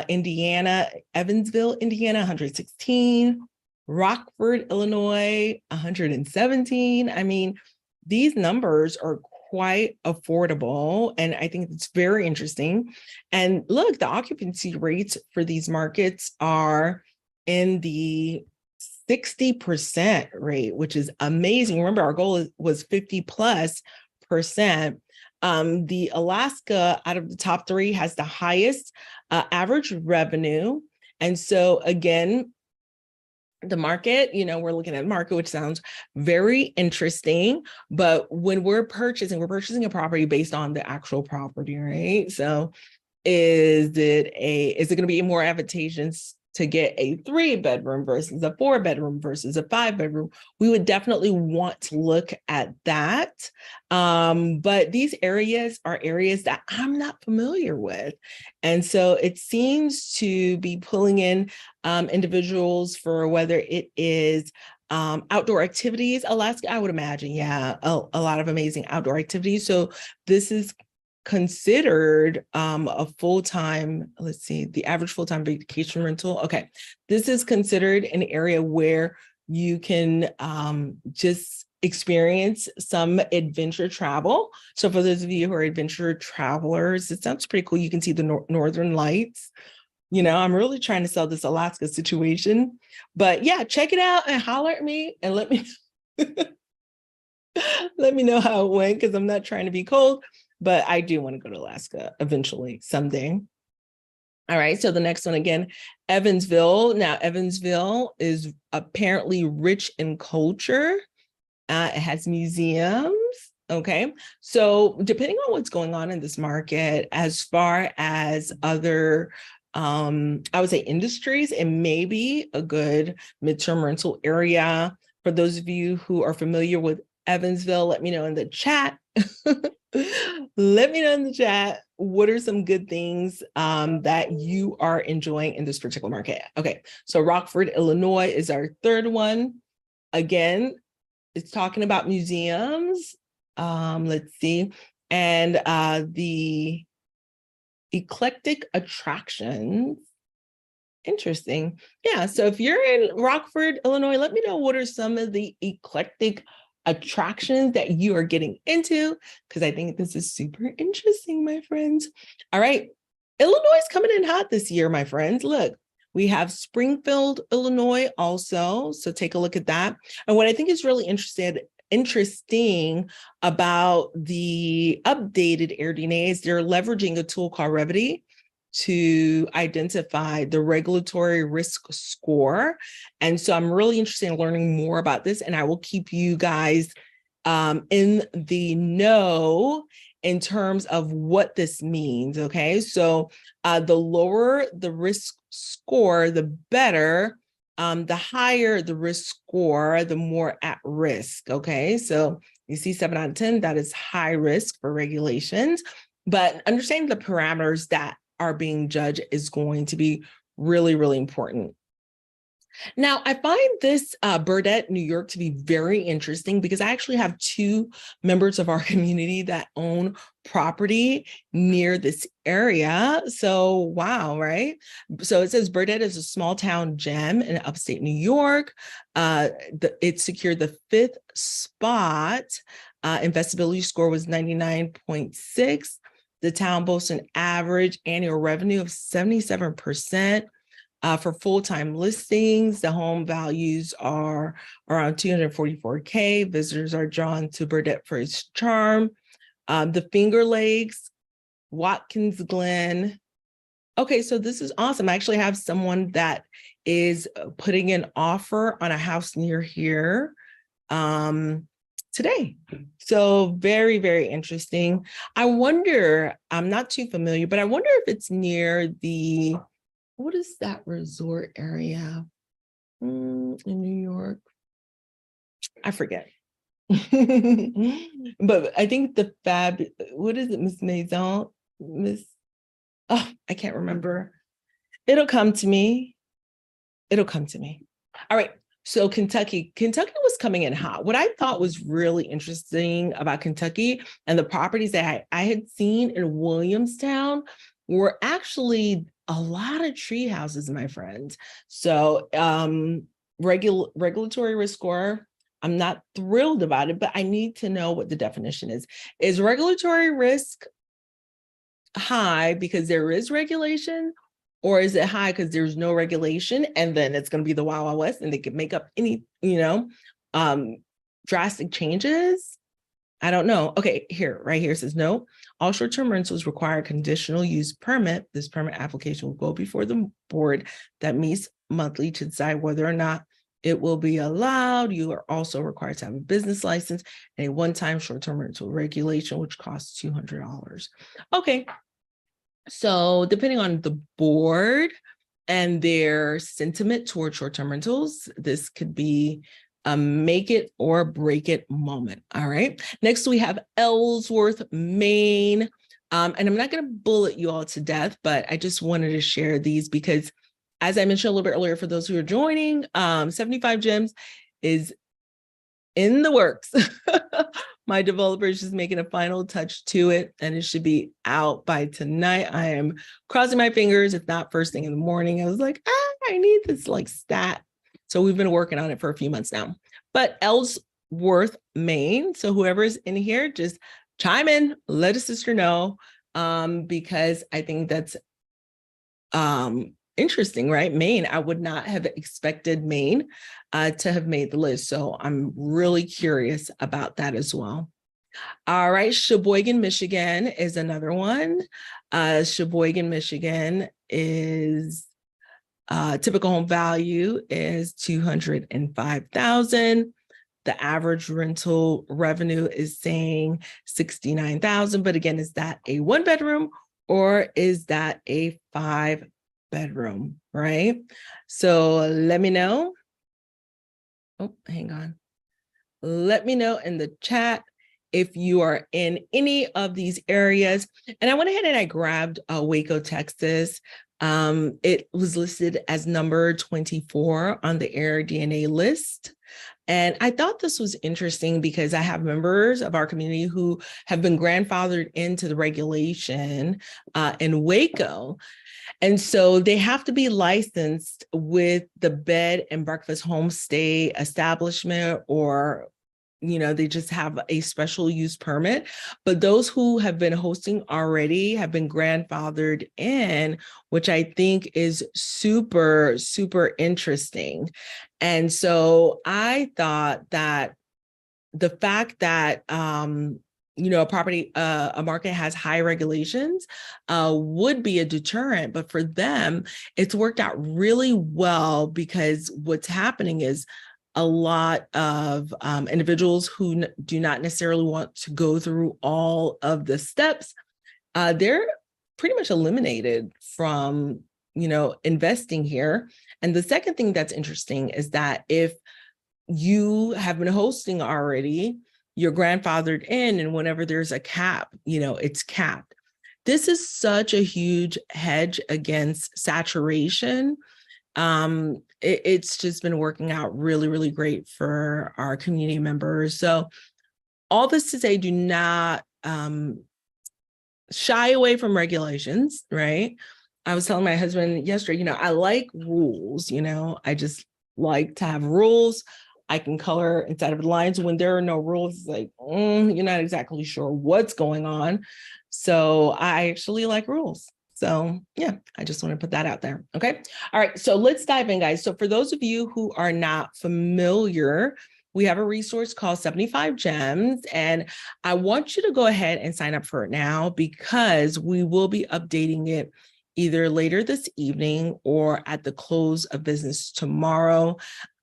Indiana, Evansville, Indiana, 116. Rockford, Illinois, 117. I mean, these numbers are quite affordable, and I think it's very interesting. And look, the occupancy rates for these markets are in the 60% rate, which is amazing. Remember, our goal was 50+%. The Alaska, out of the top 3, has the highest average revenue. And so again, the market, we're looking at market, which sounds very interesting, but when we're purchasing a property based on the actual property, right? So is it going to be more advantageous to get a 3-bedroom versus a 4-bedroom versus a 5-bedroom? We would definitely want to look at that. But these areas are areas that I'm not familiar with. And so it seems to be pulling in individuals for whether it is outdoor activities. Alaska, I would imagine, yeah, a lot of amazing outdoor activities. So this is considered a full-time, let's see, the average full-time vacation rental. Okay, this is considered an area where you can just experience some adventure travel. So for those of you who are adventure travelers, it sounds pretty cool. You can see the Northern Lights. I'm really trying to sell this Alaska situation, but yeah, check it out and holler at me and let me Let me know how it went, because I'm not trying to be cold, but I do want to go to Alaska eventually, someday. All right, so the next one again, Evansville. Now, Evansville is apparently rich in culture. It has museums. Okay, so depending on what's going on in this market, as far as other, I would say industries, it may be a good midterm rental area. For those of you who are familiar with Evansville, let me know in the chat. Let me know in the chat, what are some good things that you are enjoying in this particular market? Okay, so Rockford, Illinois is our third one. Again, it's talking about museums. Let's see. And the eclectic attractions. Interesting. Yeah, so if you're in Rockford, Illinois, let me know what are some of the eclectic attractions that you are getting into, because I think this is super interesting, my friends. All right, Illinois is coming in hot this year, my friends. Look, we have Springfield, Illinois also, so take a look at that. And what I think is really interesting about the updated AirDNAs, they're leveraging a tool called Revity to identify the regulatory risk score. And so I'm really interested in learning more about this, and I will keep you guys in the know in terms of what this means, okay? So the lower the risk score, the better. The higher the risk score, the more at risk, okay? So you see 7 out of 10, that is high risk for regulations, but understanding the parameters that are being judged is going to be really, really important. Now, I find this Burdett, New York, to be very interesting because I actually have 2 members of our community that own property near this area. So, wow, right? So it says Burdett is a small town gem in upstate New York. It secured the 5th spot. Investability score was 99.6. The town boasts an average annual revenue of 77%. For full-time listings, the home values are around $244K. Visitors are drawn to Burdett for its charm. The Finger Lakes, Watkins Glen. Okay, so this is awesome. I actually have someone that is putting an offer on a house near here today. So very, very interesting. I wonder, I'm not too familiar, but I wonder if it's near the, what is that resort area in New York? I forget. But I think the what is it, Miss Maison? I can't remember. It'll come to me. It'll come to me. All right. So Kentucky was coming in hot. What I thought was really interesting about Kentucky and the properties that I had seen in Williamstown were actually a lot of tree houses, my friends. So regulatory risk score, I'm not thrilled about it, but I need to know what the definition is. Is regulatory risk high because there is regulation, or is it high because there's no regulation and then it's going to be the Wild Wild West and they can make up any, drastic changes? I don't know. Okay, right here says no. All short-term rentals require a conditional use permit. This permit application will go before the board that meets monthly to decide whether or not it will be allowed. You are also required to have a business license and a one-time short-term rental regulation, which costs $200. Okay, so depending on the board and their sentiment toward short-term rentals, this could be a make it or break it moment. All right. Next, we have Ellsworth, Maine. And I'm not going to bullet you all to death, but I just wanted to share these because, as I mentioned a little bit earlier, for those who are joining, 75 Gems is in the works. My developer is just making a final touch to it, and it should be out by tonight. I am crossing my fingers, if not first thing in the morning. I was like, I need this stat. So we've been working on it for a few months now. But Ellsworth, Maine. So whoever's in here, just chime in, let a sister know, because I think that's interesting, right? Maine, I would not have expected Maine to have made the list. So I'm really curious about that as well. All right, Sheboygan, Michigan is another one. Sheboygan, Michigan is typical home value is $205,000. The average rental revenue is saying $69,000. But again, is that a 1-bedroom or is that a 5-bedroom, right? So let me know. Oh, hang on. Let me know in the chat if you are in any of these areas. And I went ahead and I grabbed Waco, Texas. It was listed as number 24 on the AirDNA list. And I thought this was interesting because I have members of our community who have been grandfathered into the regulation in Waco. And so they have to be licensed with the bed and breakfast homestay establishment, or they just have a special use permit. But those who have been hosting already have been grandfathered in, which I think is super, super interesting. And so I thought that the fact that a market has high regulations would be a deterrent, but for them, it's worked out really well, because what's happening is a lot of individuals who do not necessarily want to go through all of the steps, they're pretty much eliminated from, investing here. And the second thing that's interesting is that if you have been hosting already, you're grandfathered in, and whenever there's a cap, it's capped. This is such a huge hedge against saturation. It's just been working out really, really great for our community members. So all this to say, do not shy away from regulations, right? I was telling my husband yesterday, I like rules, I just like to have rules. I can color inside of the lines. When there are no rules, it's like, you're not exactly sure what's going on. So I actually like rules. So yeah, I just want to put that out there. Okay. All right. So let's dive in, guys. So for those of you who are not familiar, we have a resource called 75 Gems, and I want you to go ahead and sign up for it now, because we will be updating it either later this evening or at the close of business tomorrow.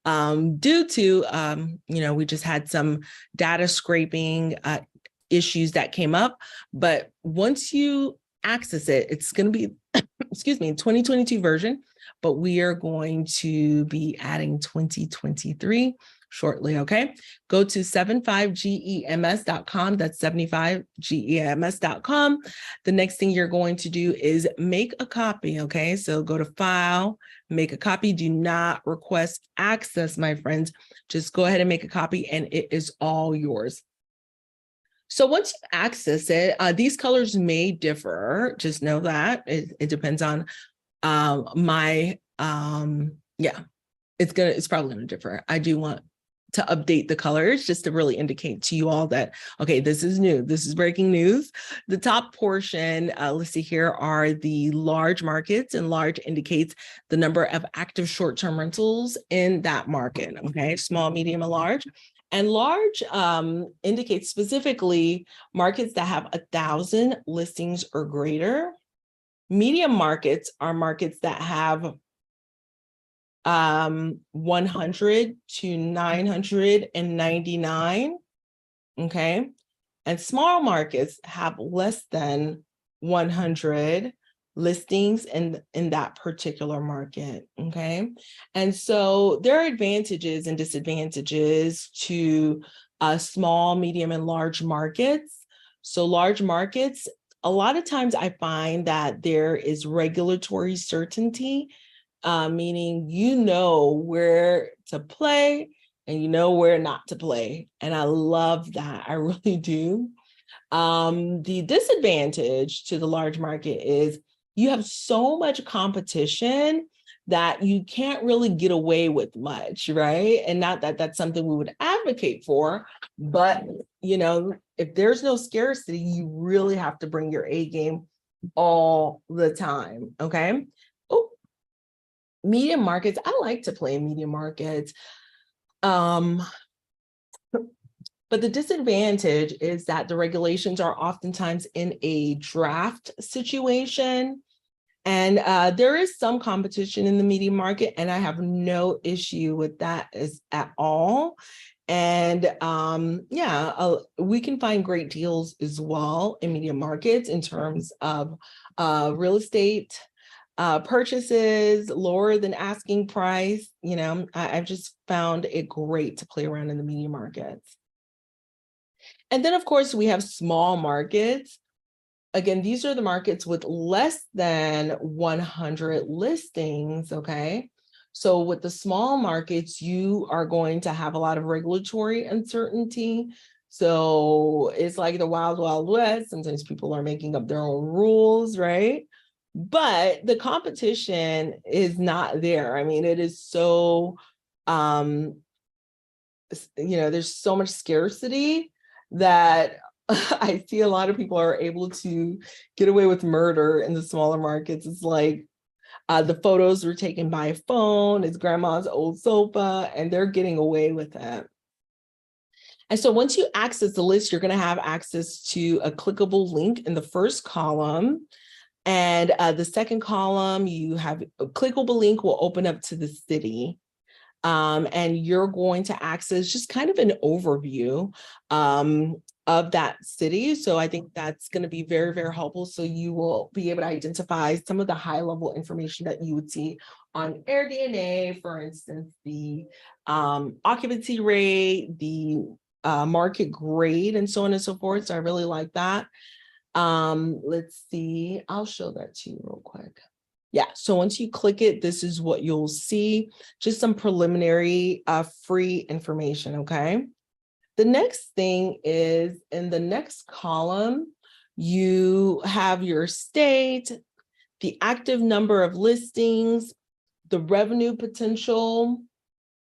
Due to, we just had some data scraping issues that came up, but once you access it, it's going to be, 2022 version, but we are going to be adding 2023 shortly, okay? Go to 75gems.com. That's 75gems.com. The next thing you're going to do is make a copy, okay? So go to File, make a copy. Do not request access, my friends. Just go ahead and make a copy, and it is all yours. So once you access it, these colors may differ. Just know that it depends on it's probably gonna differ. I do want to update the colors just to really indicate to you all that, okay, this is new. This is breaking news. The top portion, let's see here, are the large markets, and large indicates the number of active short-term rentals in that market, okay? Small, medium, and large. And large indicates specifically markets that have 1,000 listings or greater. Medium markets are markets that have 100 to 999, okay? And small markets have less than 100 listings in that particular market, okay? And so there are advantages and disadvantages to small, medium, and large markets. So large markets, a lot of times I find that there is regulatory certainty, meaning where to play and where not to play. And I love that. I really do. The disadvantage to the large market is you have so much competition that you can't really get away with much, right? And not that that's something we would advocate for, but if there's no scarcity, you really have to bring your A game all the time, okay? Oh, Medium markets, I like to play in medium markets. But the disadvantage is that the regulations are oftentimes in a draft situation. And there is some competition in the medium market, and I have no issue with that at all. And we can find great deals as well in medium markets in terms of real estate purchases lower than asking price. I've just found it great to play around in the medium markets. And then, of course, we have small markets. Again, these are the markets with less than 100 listings, okay? So with the small markets, you are going to have a lot of regulatory uncertainty. So it's like the wild, wild west. Sometimes people are making up their own rules, right? But the competition is not there. I mean, it is so, there's so much scarcity that I see a lot of people are able to get away with murder in the smaller markets. It's like the photos were taken by a phone, it's grandma's old sofa, and they're getting away with it. And so once you access the list, you're going to have access to a clickable link in the first column. And the second column, you have a clickable link will open up to the city. And you're going to access just kind of an overview of that city. So I think that's going to be very, very helpful. So you will be able to identify some of the high level information that you would see on AirDNA, for instance, the occupancy rate, the market grade, and so on and so forth. So I really like that. Let's see, I'll show that to you real quick. Yeah, so once you click it, this is what you'll see, just some preliminary free information, okay? The next thing is in the next column, you have your state, the active number of listings, the revenue potential,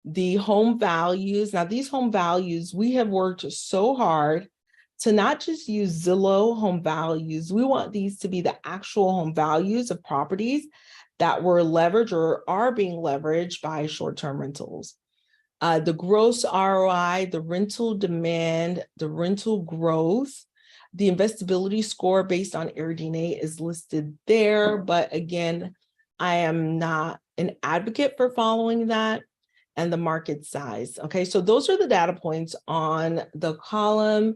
the home values. Now, these home values, we have worked so hard to not just use Zillow home values. We want these to be the actual home values of properties that were leveraged or are being leveraged by short-term rentals. The gross ROI, the rental demand, the rental growth, the investability score based on AirDNA is listed there. But again, I am not an advocate for following that, and the market size. Okay, so those are the data points on the column.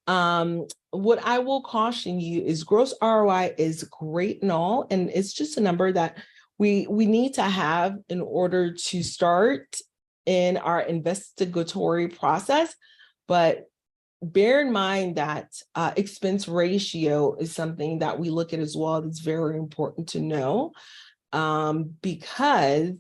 What I will caution you is gross ROI is great and all, and it's just a number that we need to have in order to start in our investigatory process. But bear in mind that expense ratio is something that we look at as well. That's very important to know, because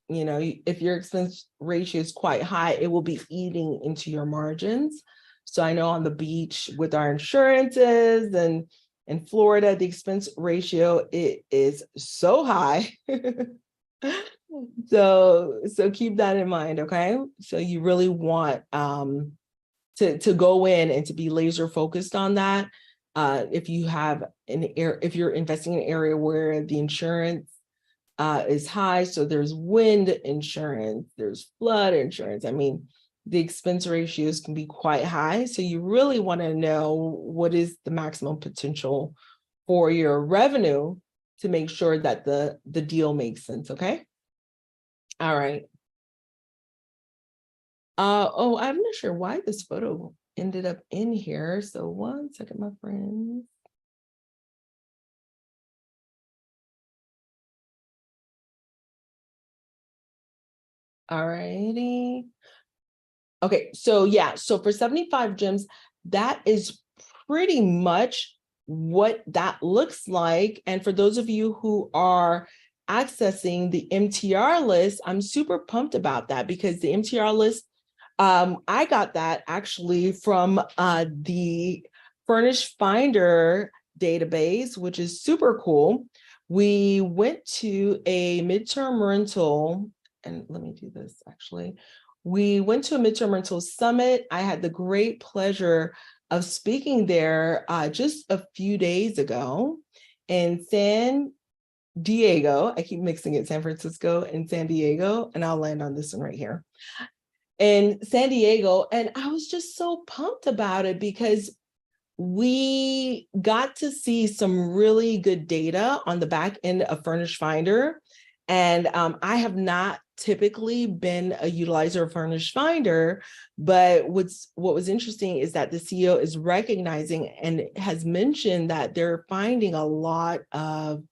if your expense ratio is quite high, it will be eating into your margins. So I know on the beach with our insurances and in Florida, the expense ratio, it is so high. So keep that in mind, okay? So you really want to go in and to be laser focused on that. If you're investing in an area where the insurance is high, so there's wind insurance, there's flood insurance. I mean, the expense ratios can be quite high. So you really want to know what is the maximum potential for your revenue to make sure that the deal makes sense, okay? All right. Oh, I'm not sure why this photo ended up in here. So one second, my friends. All righty. Okay, so yeah, so for 75 gems, that is pretty much what that looks like. And for those of you who are accessing the MTR list, I'm super pumped about that, because the MTR list, I got that actually from the Furnish Finder database, which is super cool. We went to a midterm rental, and let me do this actually. We went to a midterm rental summit. I had the great pleasure of speaking there just a few days ago in San Diego. I keep mixing it, San Francisco and San Diego, and I'll land on this one right here. In San Diego, and I was just so pumped about it because we got to see some really good data on the back end of Furnish Finder. And I have not typically been a utilizer of Furnish Finder, but what was interesting is that the CEO is recognizing and has mentioned that they're finding a lot of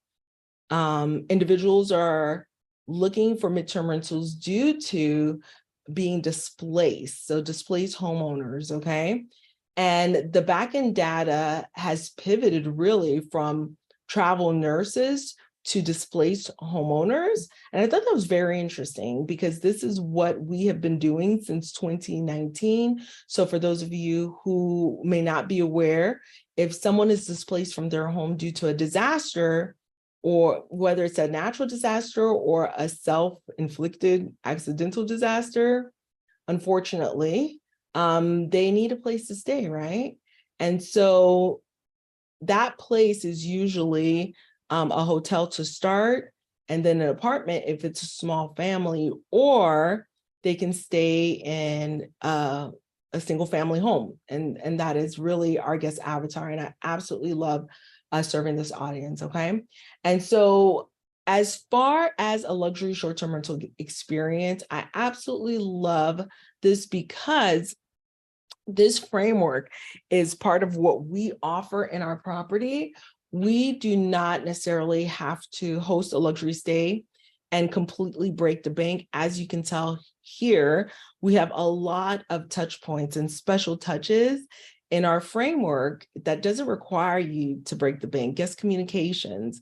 individuals are looking for midterm rentals due to being displaced. So displaced homeowners, okay? And the backend data has pivoted really from travel nurses to displaced homeowners. And I thought that was very interesting because this is what we have been doing since 2019. So for those of you who may not be aware, if someone is displaced from their home due to a disaster, or whether it's a natural disaster or a self-inflicted accidental disaster, unfortunately, they need a place to stay, right? And so that place is usually a hotel to start, and then an apartment if it's a small family, or they can stay in a single family home. And that is really our guest avatar. And I absolutely love serving this audience, okay? And so as far as a luxury short-term rental experience, I absolutely love this because this framework is part of what we offer in our property. We do not necessarily have to host a luxury stay and completely break the bank. As you can tell here, we have a lot of touch points and special touches in our framework that doesn't require you to break the bank. Guest communications,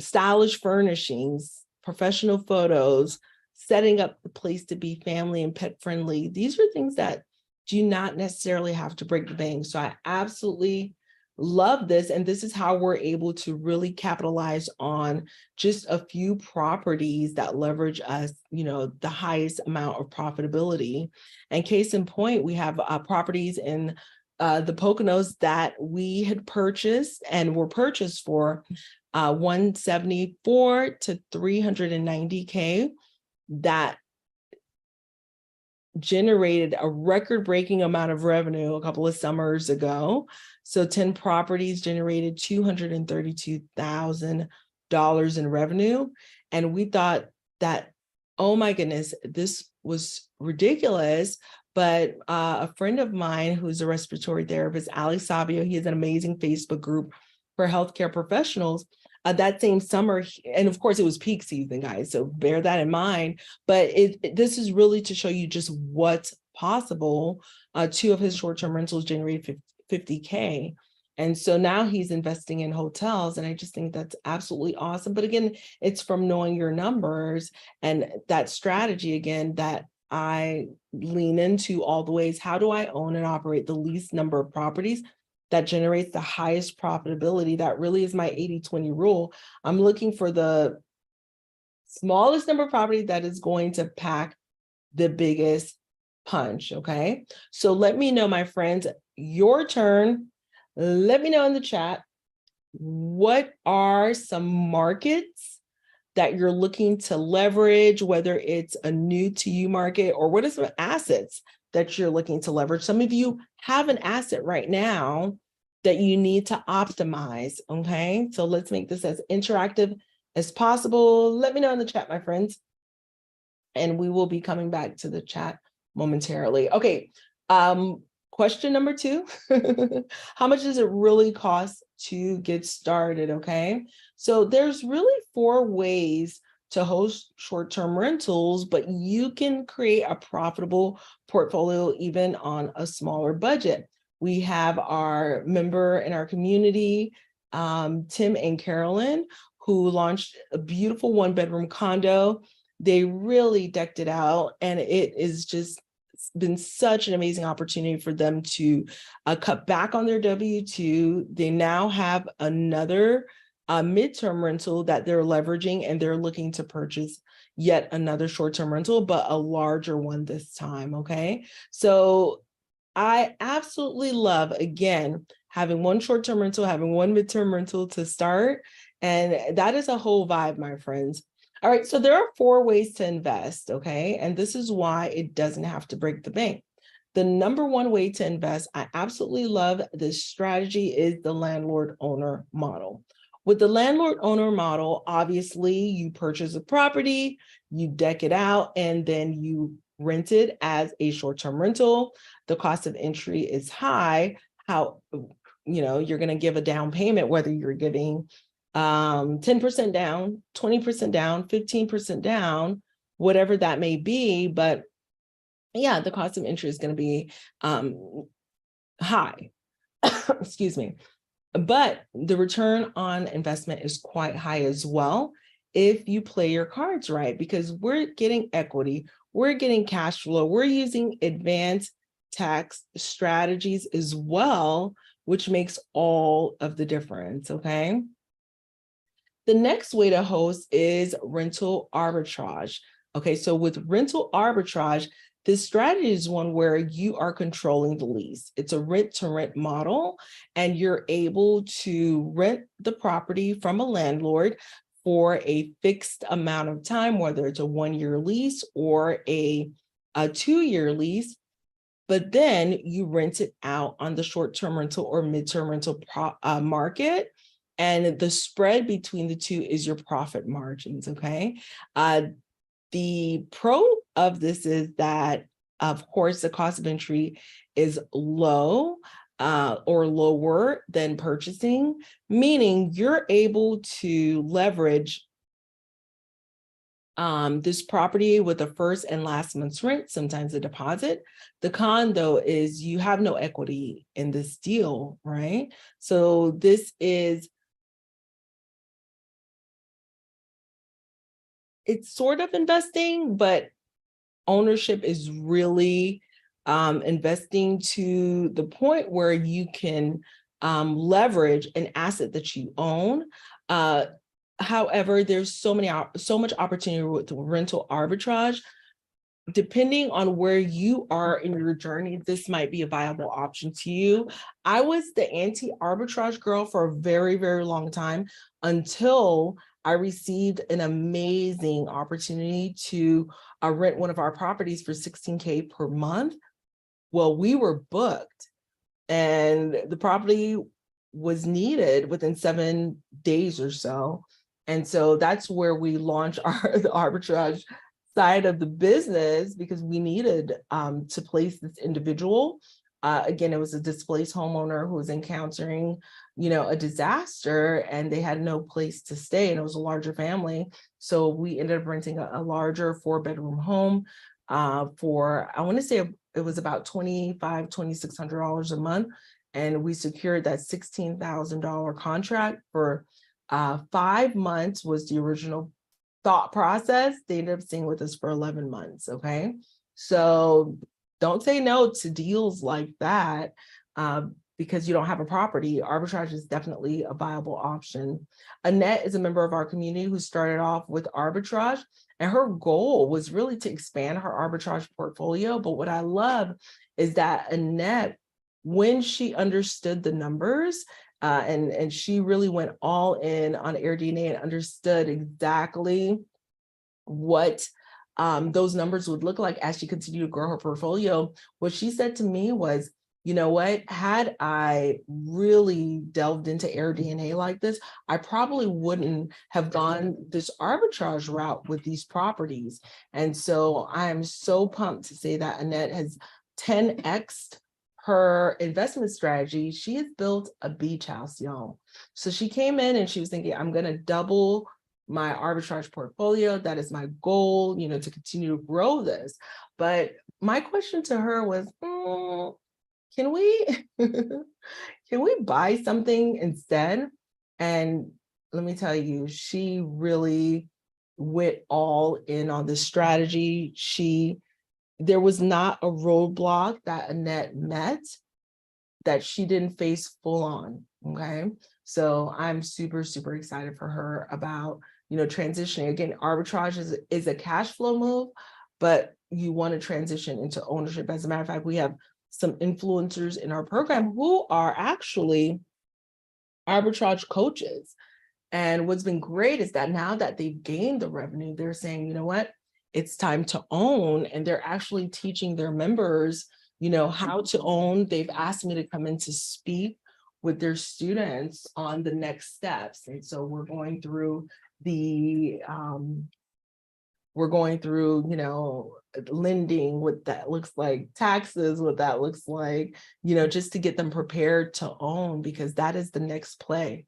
stylish furnishings, professional photos, setting up the place to be family and pet friendly. These are things that do not necessarily have to break the bank. So I absolutely love this. And this is how we're able to really capitalize on just a few properties that leverage us, the highest amount of profitability. And case in point, we have properties in the Poconos that we had purchased and were purchased for 174 to 390K that generated a record-breaking amount of revenue a couple of summers ago. So 10 properties generated $232,000 in revenue. And we thought that, oh my goodness, this was ridiculous. But a friend of mine who's a respiratory therapist, Ali Sabio, he has an amazing Facebook group for healthcare professionals. That same summer, and of course it was peak season, guys, so bear that in mind, but this is really to show you just what's possible. 2 of his short-term rentals generated 50K. And so now he's investing in hotels, and I just think that's absolutely awesome. But again, it's from knowing your numbers and that strategy, again, that I lean into all the ways. How do I own and operate the least number of properties that generates the highest profitability? That really is my 80-20 rule. I'm looking for the smallest number of properties that is going to pack the biggest punch, okay? So let me know, my friends, your turn. Let me know in the chat, what are some markets that you're looking to leverage, whether it's a new to you market, or what are some assets that you're looking to leverage? Some of you have an asset right now that you need to optimize, okay? So let's make this as interactive as possible. Let me know in the chat, my friends, and we will be coming back to the chat momentarily. Okay, question number 2, how much does it really cost to get started, okay? So there's really 4 ways to host short-term rentals, but you can create a profitable portfolio even on a smaller budget. We have our member in our community, Tim and Carolyn, who launched a beautiful 1-bedroom condo. They really decked it out, and it is just been such an amazing opportunity for them to cut back on their W-2. They now have another midterm rental that they're leveraging, and they're looking to purchase yet another short-term rental, but a larger one this time, okay? So I absolutely love, again, having one short-term rental, having one midterm rental to start, And that is a whole vibe, my friends. All right, so there are 4 ways to invest, okay? And this is why it doesn't have to break the bank. The number 1 way to invest, I absolutely love this strategy, is the landlord owner model. With the landlord owner model, obviously you purchase a property, you deck it out, and then you rent it as a short-term rental. The cost of entry is high. You're going to give a down payment, whether you're giving 10% down, 20% down, 15% down, whatever that may be. But yeah, the cost of entry is going to be high. Excuse me. But the return on investment is quite high as well if you play your cards right, because we're getting equity, we're getting cash flow, we're using advanced tax strategies as well, which makes all of the difference, okay? The next way to host is rental arbitrage. Okay, so with rental arbitrage, this strategy is one where you are controlling the lease. It's a rent-to-rent model, and you're able to rent the property from a landlord for a fixed amount of time, whether it's a 1-year lease or a 2-year lease, but then you rent it out on the short-term rental or mid-term rental market. And the spread between the two is your profit margins, okay? The pro of this is that, of course, the cost of entry is low or lower than purchasing, meaning you're able to leverage this property with a first and last month's rent, sometimes a deposit. The con, though, is you have no equity in this deal, right? So this is, it's sort of investing, but ownership is really investing to the point where you can leverage an asset that you own. However, there's so much opportunity with rental arbitrage. Depending on where you are in your journey, this might be a viable option to you. I was the anti-arbitrage girl for a very, very long time until I received an amazing opportunity to rent one of our properties for $16K per month. Well, we were booked and the property was needed within 7 days or so. And so that's where we launched the arbitrage side of the business, because we needed to place this individual. Again, it was a displaced homeowner who was encountering, a disaster, and they had no place to stay, and it was a larger family. So we ended up renting a larger 4-bedroom home for, I want to say it was about $2,600 a month. And we secured that $16,000 contract for 5 months was the original thought process. They ended up staying with us for 11 months, okay? So don't say no to deals like that because you don't have a property. Arbitrage is definitely a viable option. Annette is a member of our community who started off with arbitrage, and her goal was really to expand her arbitrage portfolio. But what I love is that Annette, when she understood the numbers, and she really went all in on AirDNA and understood exactly what those numbers would look like as she continued to grow her portfolio. What she said to me was, you know what, had I really delved into AirDNA like this, I probably wouldn't have gone this arbitrage route with these properties. And so I'm so pumped to say that Annette has 10x'd her investment strategy. She has built a beach house, y'all. So she came in and she was thinking, I'm going to double my arbitrage portfolio. That is my goal, to continue to grow this. But my question to her was, can we can we buy something instead? And let me tell you, she really went all in on this strategy. There was not a roadblock that Annette met that she didn't face full on, okay? So I'm super, super excited for her about, transitioning. Again, arbitrage is a cash flow move, but you want to transition into ownership. As a matter of fact, we have some influencers in our program who are actually arbitrage coaches. And what's been great is that now that they've gained the revenue, they're saying, you know what, it's time to own. And they're actually teaching their members, how to own. They've asked me to come in to speak with their students on the next steps. And so we're going through lending, what that looks like, taxes, what that looks like, just to get them prepared to own, because that is the next play.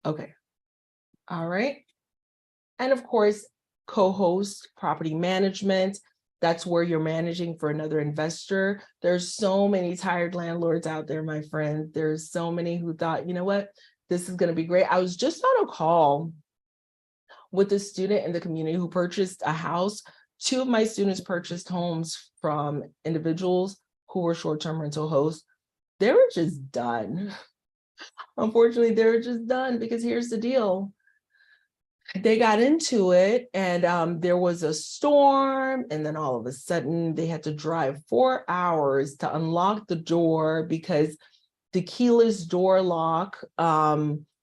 Okay. All right. And of course, co-host property management. That's where you're managing for another investor. There's so many tired landlords out there, my friend. There's so many who thought, you know what, this is going to be great. I was just on a call with a student in the community who purchased a house. Two of my students purchased homes from individuals who were short-term rental hosts. They were just done. Unfortunately, they were just done, because here's the deal. They got into it, and there was a storm, and then all of a sudden they had to drive 4 hours to unlock the door because the keyless door lock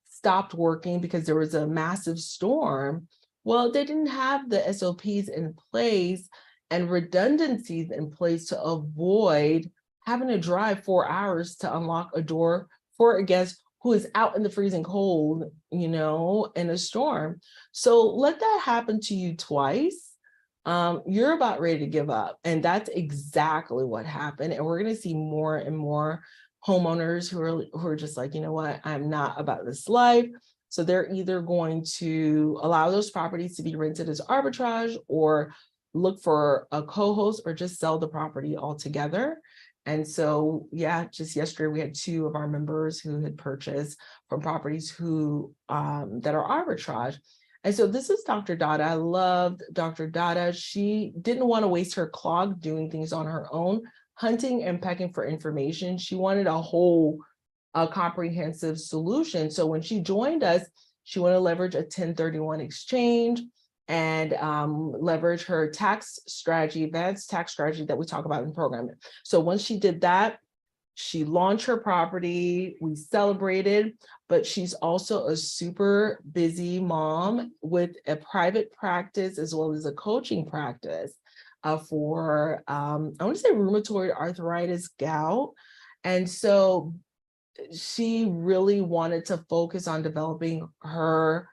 stopped working because there was a massive storm. Well, they didn't have the SOPs in place and redundancies in place to avoid having to drive 4 hours to unlock a door for a guest who is out in the freezing cold, in a storm. So let that happen to you twice. You're about ready to give up. And that's exactly what happened. And we're going to see more and more homeowners who are just like, you know what, I'm not about this life. So they're either going to allow those properties to be rented as arbitrage, or look for a co-host, or just sell the property altogether. And so, yeah, just yesterday we had 2 of our members who had purchased from properties who that are arbitrage. And so this is Dr. Dada. I loved Dr. Dada. She didn't want to waste her clock doing things on her own, hunting and pecking for information. She wanted a whole comprehensive solution. So when she joined us, she wanted to leverage a 1031 exchange and leverage her tax strategy, advanced tax strategy that we talk about in programming. So once she did that, she launched her property, we celebrated, but she's also a super busy mom with a private practice as well as a coaching practice for, I want to say, rheumatoid arthritis, gout. And so she really wanted to focus on developing her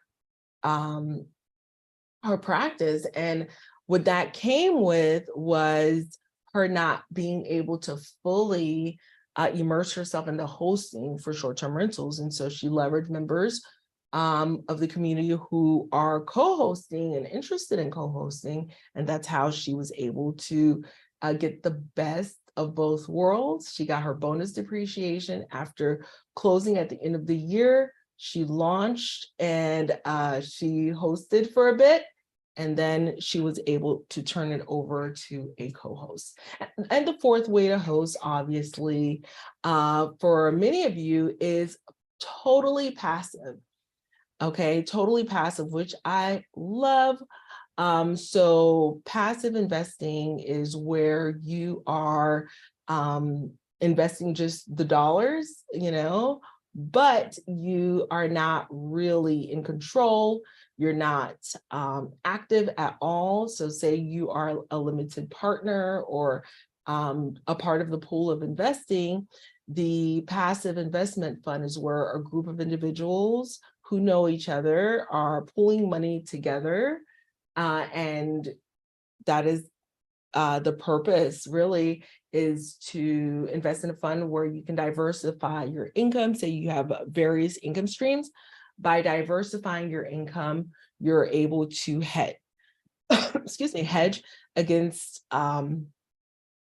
practice. And what that came with was her not being able to fully immerse herself into hosting for short-term rentals. And so she leveraged members of the community who are co-hosting and interested in co-hosting. And that's how she was able to get the best of both worlds. She got her bonus depreciation after closing at the end of the year. She launched and she hosted for a bit, and then she was able to turn it over to a co-host. And the fourth way to host, obviously, for many of you, is totally passive. Okay, totally passive, which I love. So passive investing is where you are investing just the dollars, but you are not really in control. You're not active at all. So say you are a limited partner or a part of the pool of investing, the passive investment fund is where a group of individuals who know each other are pooling money together. And that is the purpose, really, is to invest in a fund where you can diversify your income. Say you have various income streams. By diversifying your income, you're able to hedge against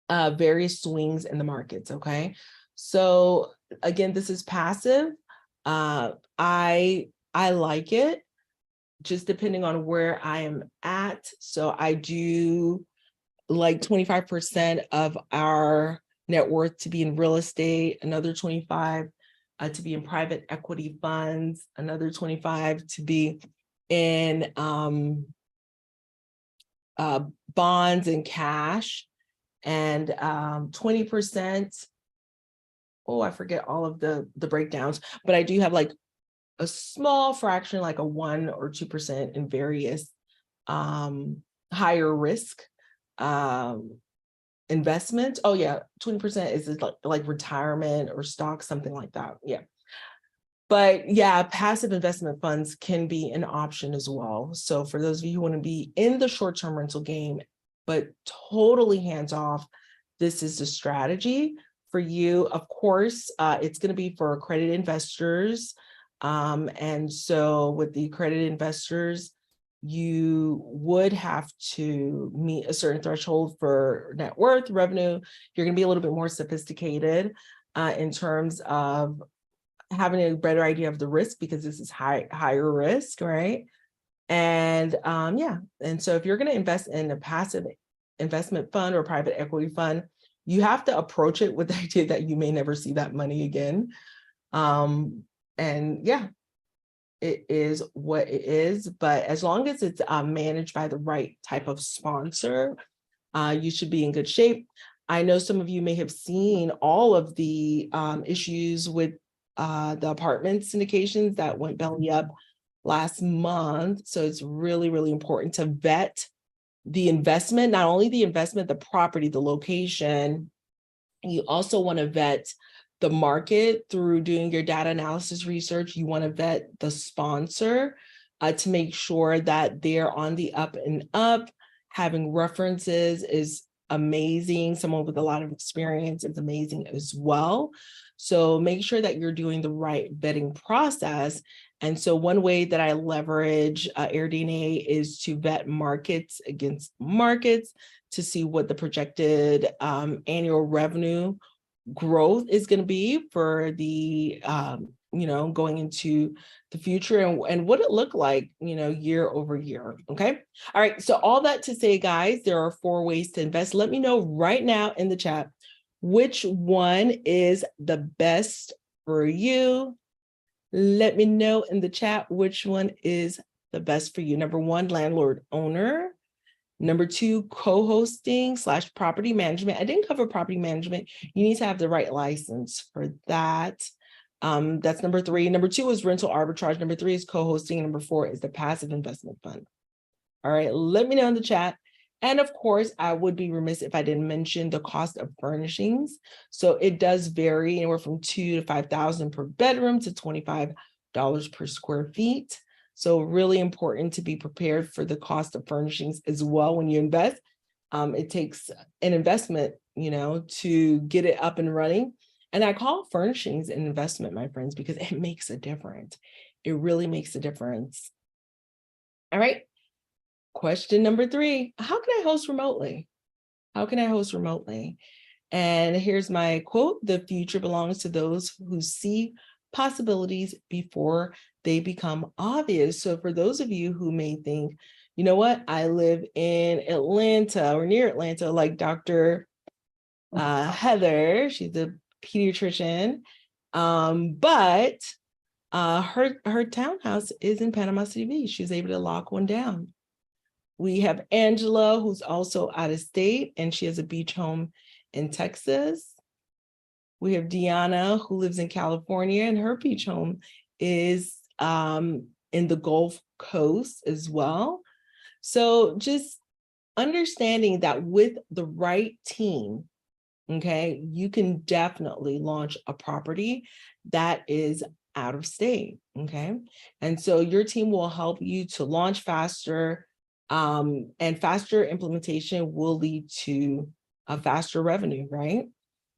various swings in the markets. Okay, so again, this is passive. I like it, just depending on where I am at. So I do like 25% of our net worth to be in real estate, another 25 to be in private equity funds, another 25 to be in bonds and cash, and 20%, oh, I forget all of the breakdowns, but I do have like a small fraction, like a 1 or 2% in various higher risk investments. Oh yeah, 20% is like retirement or stock, something like that. Yeah. But yeah, passive investment funds can be an option as well. So for those of you who want to be in the short-term rental game, but totally hands off, this is the strategy for you. Of course, it's going to be for accredited investors. And so with the accredited investors, you would have to meet a certain threshold for net worth, revenue. You're going to be a little bit more sophisticated in terms of having a better idea of the risk, because this is higher risk, right? And yeah, and so if you're going to invest in a passive investment fund or private equity fund, you have to approach it with the idea that you may never see that money again. And yeah, it is what it is. But as long as it's managed by the right type of sponsor, you should be in good shape. I know some of you may have seen all of the issues with the apartment syndications that went belly up last month. So it's really, really important to vet the investment, not only the investment, the property, the location. You also want to vet the market through doing your data analysis research. You want to vet the sponsor to make sure that they're on the up and up. Having references is amazing. Someone with a lot of experience is amazing as well. So make sure that you're doing the right vetting process. And so one way that I leverage AirDNA is to vet markets against markets to see what the projected annual revenue growth is going to be for the going into the future, and what it looked like year over year. Okay. All right, so all that to say, guys, there are 4 ways to invest. Let me know right now in the chat which one is the best for you. Let me know in the chat which one is the best for you. Number 1, landlord owner. Number 2, co-hosting / property management. I didn't cover property management. You need to have the right license for that. That's number 3. Number 2 is rental arbitrage. Number 3 is co-hosting. Number 4 is the passive investment fund. All right, let me know in the chat. And of course, I would be remiss if I didn't mention the cost of furnishings. So it does vary anywhere from $2,000 to $5,000 per bedroom to $25 per square feet. So really important to be prepared for the cost of furnishings as well when you invest. It takes an investment, to get it up and running. And I call furnishings an investment, my friends, because it makes a difference. It really makes a difference. All right. Question number 3, how can I host remotely? How can I host remotely? And here's my quote: the future belongs to those who see possibilities before they become obvious. So for those of you who may think, you know what, I live in Atlanta or near Atlanta, like Dr. Heather, she's a pediatrician, but her townhouse is in Panama City Beach. She was able to lock one down. We have Angela, who's also out of state, and she has a beach home in Texas. We have Deanna, who lives in California, and her beach home is in the Gulf Coast as well. So just understanding that with the right team, okay, you can definitely launch a property that is out of state, okay? And so your team will help you to launch faster, and faster implementation will lead to a faster revenue, right?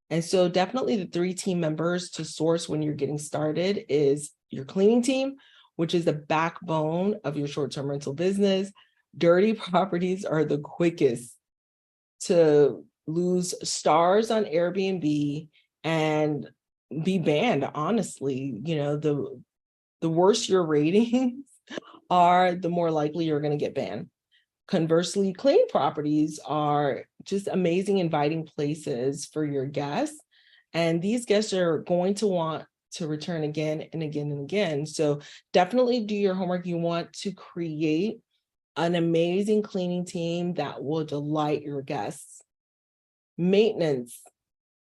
And so definitely the 3 team members to source when you're getting started is your cleaning team, which is the backbone of your short-term rental business. Dirty properties are the quickest to lose stars on Airbnb and be banned, honestly. The worse your ratings are, the more likely you're going to get banned. Conversely, clean properties are just amazing, inviting places for your guests. And these guests are going to want to return again and again and again. So definitely do your homework. You want to create an amazing cleaning team that will delight your guests. Maintenance.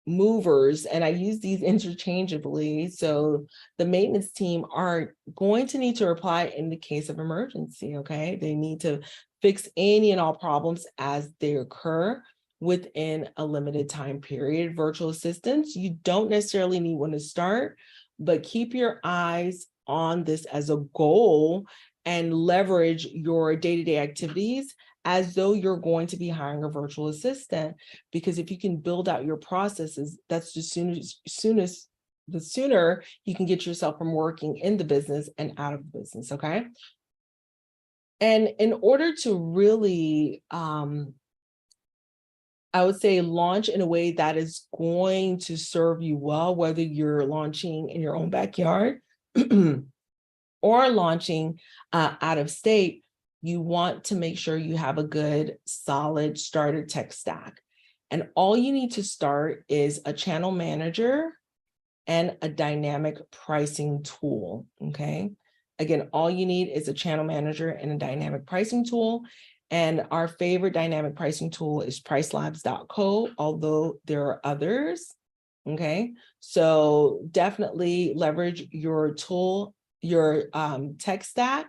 movers, and I use these interchangeably. So the maintenance team are going to need to reply in the case of emergency, okay? They need to fix any and all problems as they occur within a limited time period. Virtual assistants, you don't necessarily need one to start, but keep your eyes on this as a goal and leverage your day-to-day activities as though you're going to be hiring a virtual assistant, because if you can build out your processes, that's the sooner you can get yourself from working in the business and out of the business, okay? And in order to really, I would say, launch in a way that is going to serve you well, whether you're launching in your own backyard or launching out of state, you want to make sure you have a good, solid starter tech stack. And all you need to start is a channel manager and a dynamic pricing tool, okay? Again, all you need is a channel manager and a dynamic pricing tool. And our favorite dynamic pricing tool is pricelabs.co, although there are others, okay? So definitely leverage your tool, your tech stack,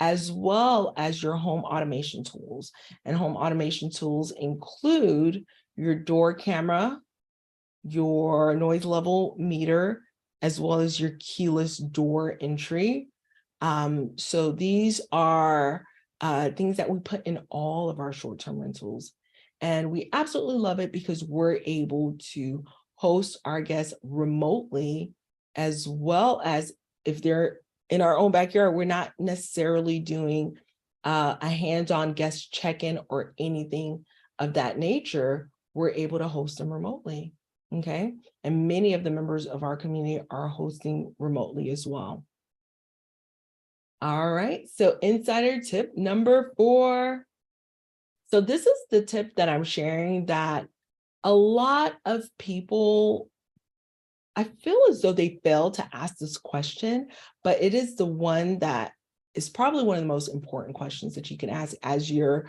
as well as your home automation tools. And home automation tools include your door camera, your noise level meter, as well as your keyless door entry. So these are things that we put in all of our short-term rentals. And we absolutely love it because we're able to host our guests remotely, as well as if they're in our own backyard, we're not necessarily doing a hands-on guest check-in or anything of that nature. We're able to host them remotely, okay? And many of the members of our community are hosting remotely as well. All right, so insider tip number 4. So this is the tip that I'm sharing that a lot of people, I feel as though they fail to ask this question, but it is the one that is probably one of the most important questions that you can ask as you're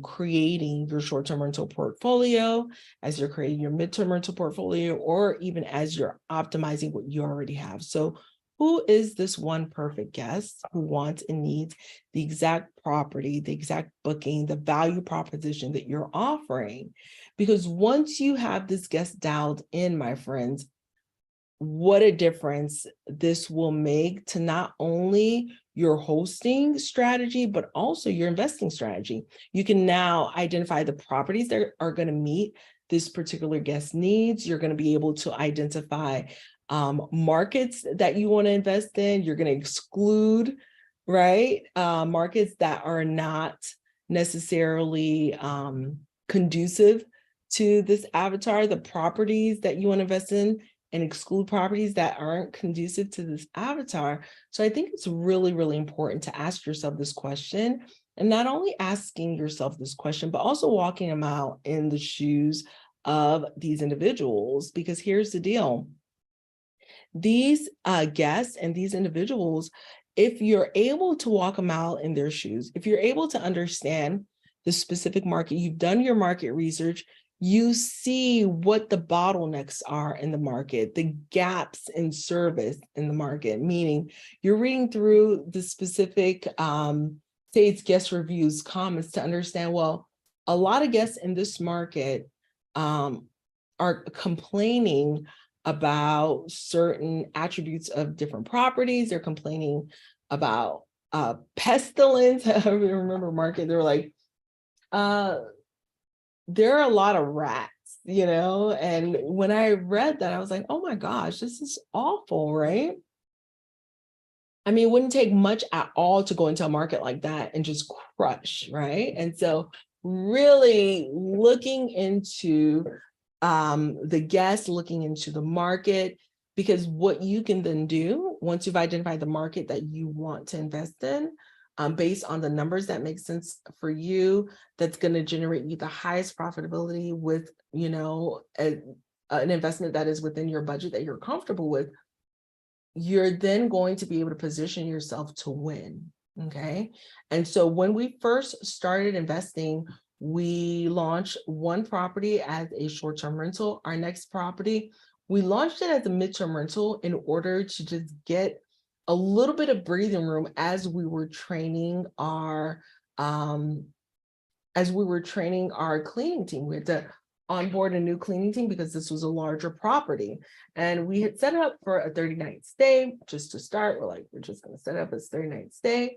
creating your short-term rental portfolio, as you're creating your midterm rental portfolio, or even as you're optimizing what you already have. So who is this one perfect guest who wants and needs the exact property, the exact booking, the value proposition that you're offering? Because once you have this guest dialed in, my friends, what a difference this will make to not only your hosting strategy, but also your investing strategy. You can now identify the properties that are going to meet this particular guest needs. You're going to be able to identify markets that you want to invest in. You're going to exclude, right, markets that are not necessarily conducive to this avatar, the properties that you want to invest in, and exclude properties that aren't conducive to this avatar. So I think it's really, really important to ask yourself this question, and not only asking yourself this question, but also walking them out in the shoes of these individuals. Because here's the deal. These guests and these individuals, if you're able to walk them out in their shoes, if you're able to understand the specific market, you've done your market research, you see what the bottlenecks are in the market, the gaps in service in the market, meaning you're reading through the specific, say it's guest reviews, comments to understand, well, a lot of guests in this market are complaining about certain attributes of different properties. They're complaining about pestilence. I remember market, they were like, there are a lot of rats, you know? And when I read that, I was like, oh my gosh, this is awful, right? I mean, it wouldn't take much at all to go into a market like that and just crush, right? And so really looking into the guests, looking into the market, because what you can then do once you've identified the market that you want to invest in, based on the numbers that make sense for you, that's going to generate you the highest profitability with, you know, an investment that is within your budget that you're comfortable with, you're then going to be able to position yourself to win. Okay. And so when we first started investing, we launched one property as a short-term rental. Our next property, we launched it as a midterm rental in order to just get a little bit of breathing room as we were training our cleaning team. We had to onboard a new cleaning team because this was a larger property. And we had set it up for a 30-night stay. Just to start, we're just going to set up a 30-night stay.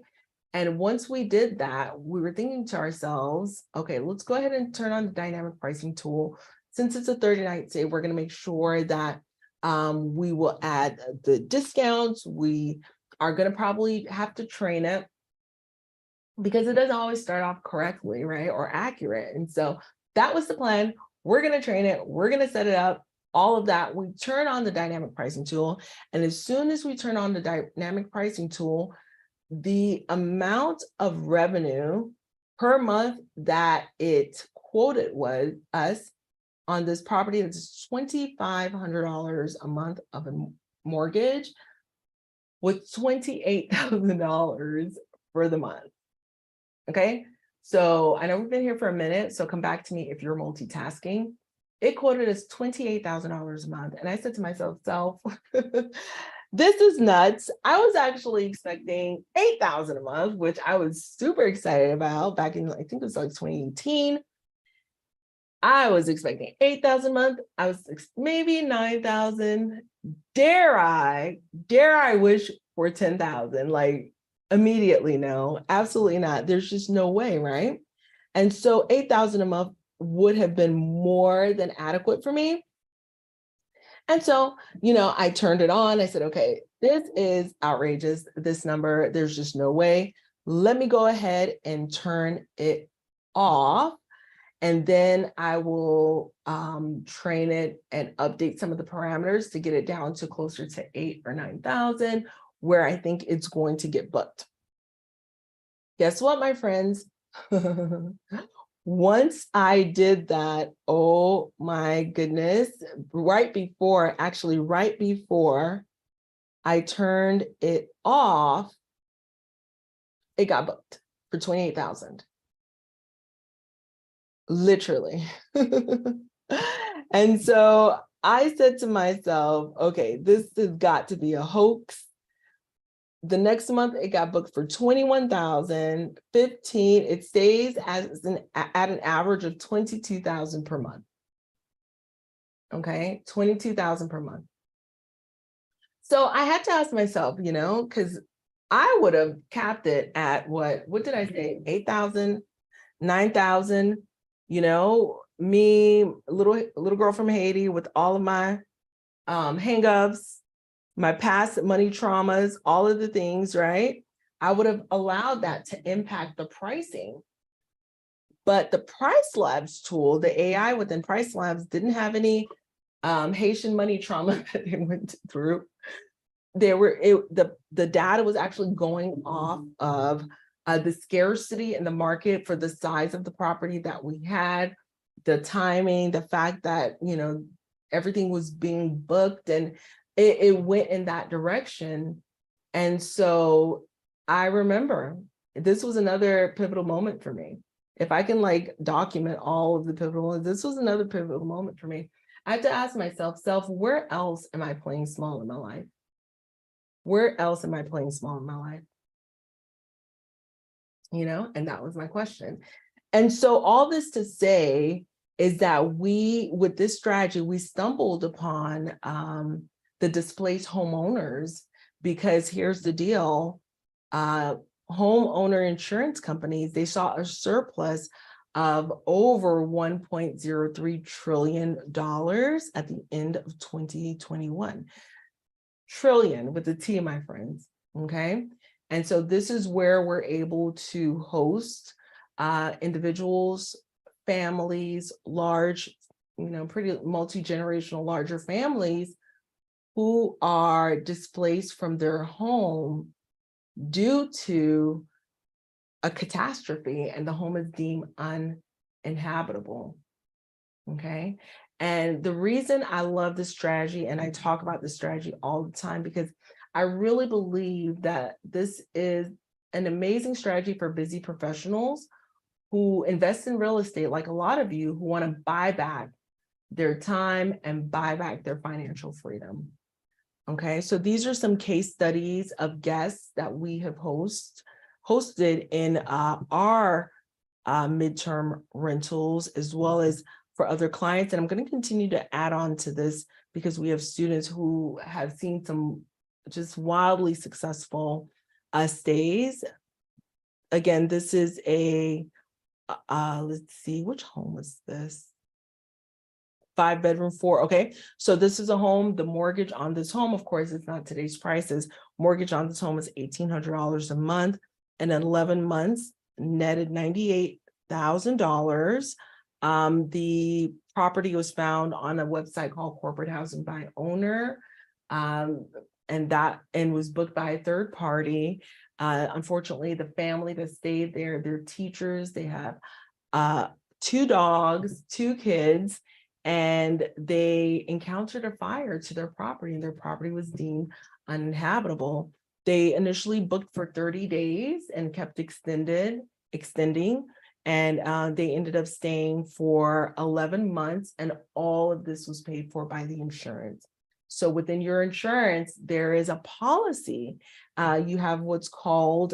And once we did that, we were thinking to ourselves, okay, let's go ahead and turn on the dynamic pricing tool. Since it's a 30-night stay, we're going to make sure that we will add the discounts. We are going to probably have to train it because it doesn't always start off correctly, right, or accurate. And so that was the plan. We're going to train it. We're going to set it up. All of that. We turn on the dynamic pricing tool. And as soon as we turn on the dynamic pricing tool, the amount of revenue per month that it quoted was us on this property, it's $2,500 a month of a mortgage with $28,000 for the month. Okay, so I know we've been here for a minute, so come back to me if you're multitasking. It quoted as $28,000 a month. And I said to myself, this is nuts. I was actually expecting $8,000 a month, which I was super excited about back in, I think it was like 2018. I was expecting $8,000 a month. I was maybe $9,000. Dare I wish for $10,000? Like immediately, no, absolutely not. There's just no way, right? And so $8,000 a month would have been more than adequate for me. And so, I turned it on. I said, okay, this is outrageous, this number. There's just no way. Let me go ahead and turn it off. And then I will train it and update some of the parameters to get it down to closer to 8,000 or 9,000, where I think it's going to get booked. Guess what, my friends? Once I did that, oh my goodness, right before I turned it off, it got booked for 28,000. Literally. And so I said to myself, okay, this has got to be a hoax. The next month it got booked for 21,000, 15. It stays at an average of 22,000 per month. Okay, 22,000 per month. So I had to ask myself, because I would have capped it at what did I say? 8,000, 9,000, me, little girl from Haiti with all of my hangups, my past money traumas, all of the things, right? I would have allowed that to impact the pricing. But the Price Labs tool, the AI within Price Labs, didn't have any Haitian money trauma that they went through. The data was actually going off of the scarcity in the market for the size of the property that we had, the timing, the fact that, everything was being booked, and it went in that direction. And so I remember this was another pivotal moment for me. If I can document all of the pivotal, this was another pivotal moment for me. I had to ask myself, where else am I playing small in my life? Where else am I playing small in my life? And that was my question. And so all this to say is that with this strategy, we stumbled upon the displaced homeowners, because here's the deal. Homeowner insurance companies, they saw a surplus of over $1.03 trillion at the end of 2021. Trillion with a T, my friends, okay? And so this is where we're able to host individuals, families, large, pretty multi-generational, larger families who are displaced from their home due to a catastrophe, and the home is deemed uninhabitable, okay? And the reason I love this strategy, and I talk about this strategy all the time, because I really believe that this is an amazing strategy for busy professionals who invest in real estate, like a lot of you, who want to buy back their time and buy back their financial freedom. Okay, so these are some case studies of guests that we have hosted in our midterm rentals, as well as for other clients. And I'm going to continue to add on to this because we have students who have seen some just wildly successful stays. Again, this is a, let's see, which home is this? 5-bedroom, 4. Okay, so this is a home. The mortgage on this home, of course, it's not today's prices. Mortgage on this home is $1,800 a month, and in 11 months netted $98,000. The property was found on a website called Corporate Housing by Owner, and was booked by a third party. Unfortunately, the family that stayed there, they're teachers. They have 2 dogs, 2 kids, and they encountered a fire to their property, and their property was deemed uninhabitable. They initially booked for 30 days and kept extending, and they ended up staying for 11 months, and all of this was paid for by the insurance. So within your insurance, there is a policy. You have what's called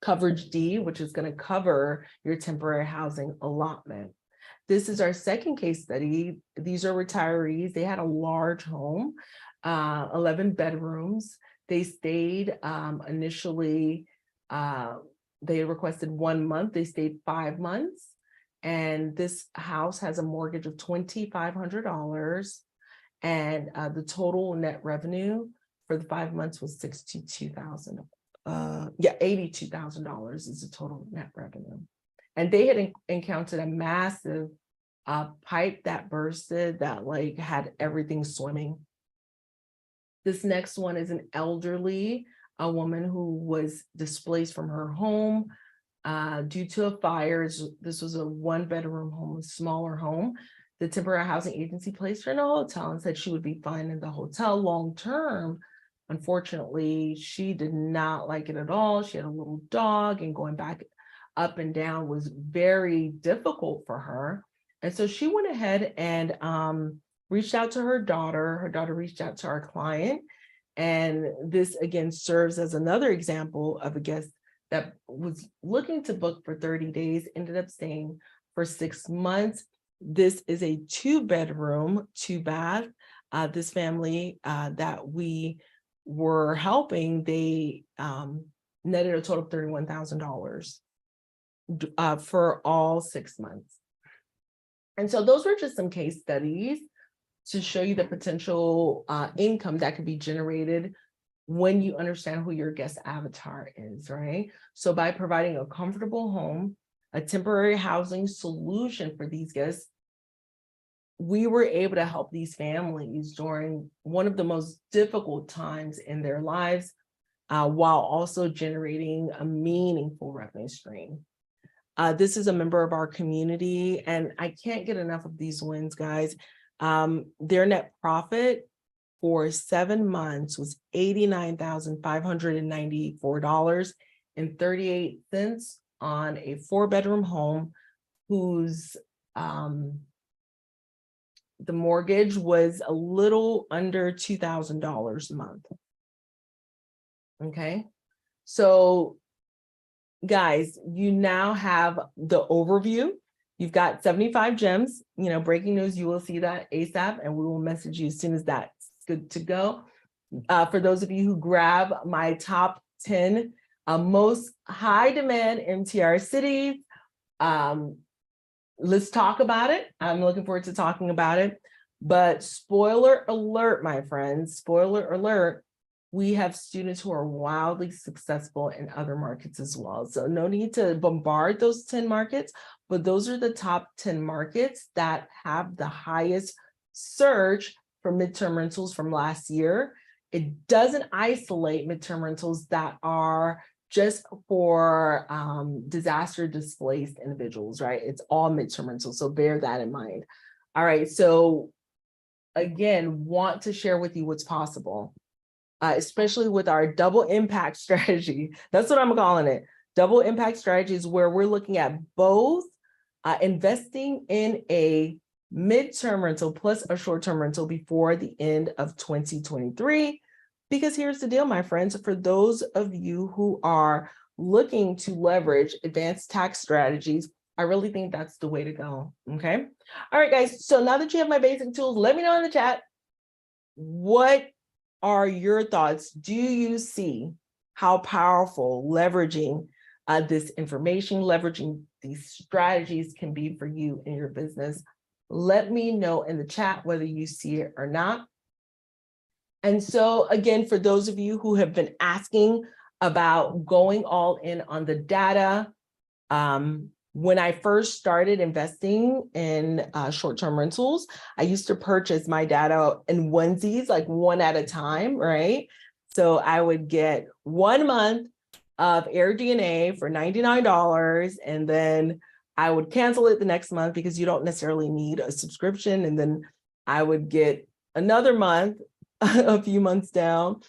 coverage D, which is going to cover your temporary housing allotment. This is our second case study. These are retirees. They had a large home, 11 bedrooms. They stayed initially, they requested 1 month. They stayed 5 months. And this house has a mortgage of $2,500. And the total net revenue for the 5 months was $82,000. $82,000 is the total net revenue. And they had encountered a massive pipe that bursted that like had everything swimming. This next one is an elderly, a woman who was displaced from her home due to a fire. This was a 1-bedroom home, a smaller home. The temporary housing agency placed her in a hotel and said she would be fine in the hotel long term. Unfortunately, she did not like it at all. She had a little dog, and going back up and down was very difficult for her. And so she went ahead and reached out to her daughter. Her daughter reached out to our client. And this again serves as another example of a guest that was looking to book for 30 days, ended up staying for 6 months. This is a 2-bedroom, 2-bath. This family that we were helping, they netted a total of $31,000 for all 6 months. And so those were just some case studies to show you the potential income that could be generated when you understand who your guest avatar is, right? So by providing a comfortable home, a temporary housing solution for these guests, we were able to help these families during one of the most difficult times in their lives, while also generating a meaningful revenue stream. This is a member of our community, and I can't get enough of these wins, guys. Their net profit for 7 months was $89,594.38 on a 4-bedroom home whose the mortgage was a little under $2,000 a month. Okay, so guys, you now have the overview. You've got 75 gems, breaking news, you will see that ASAP, and we will message you as soon as that's good to go. For those of you who grab my top 10 most high demand MTR cities, let's talk about it. I'm looking forward to talking about it. But spoiler alert, my friends, spoiler alert, we have students who are wildly successful in other markets as well. So no need to bombard those 10 markets, but those are the top 10 markets that have the highest surge for midterm rentals from last year. It doesn't isolate midterm rentals that are just for disaster displaced individuals, right? It's all midterm rentals, so bear that in mind. All right, so again, want to share with you what's possible. Especially with our double impact strategy. That's what I'm calling it. Double impact strategies where we're looking at both investing in a midterm rental plus a short-term rental before the end of 2023. Because here's the deal, my friends, for those of you who are looking to leverage advanced tax strategies, I really think that's the way to go, okay? All right, guys, so now that you have my basic tools, let me know in the chat, what are your thoughts? Do you see how powerful leveraging this information, leveraging these strategies can be for you in your business? Let me know in the chat whether you see it or not. And so again, for those of you who have been asking about going all in on the data, when I first started investing in short-term rentals, I used to purchase my data in onesies, like one at a time, right? So I would get 1 month of AirDNA for $99, and then I would cancel it the next month because you don't necessarily need a subscription. And then I would get another month a few months down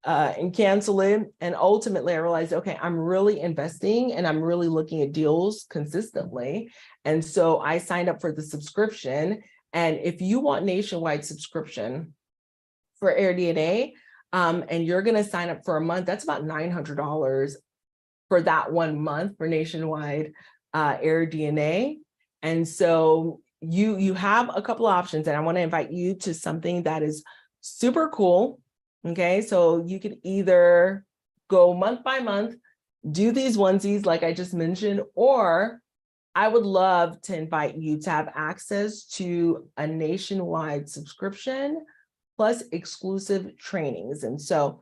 and cancel it. And ultimately I realized, okay, I'm really investing and I'm really looking at deals consistently. And so I signed up for the subscription. And if you want nationwide subscription for AirDNA, and you're going to sign up for a month, that's about $900 for that 1 month for nationwide AirDNA. And so you have a couple of options, and I want to invite you to something that is super cool. Okay, so you could either go month by month, do these onesies like I just mentioned, or I would love to invite you to have access to a nationwide subscription plus exclusive trainings. And so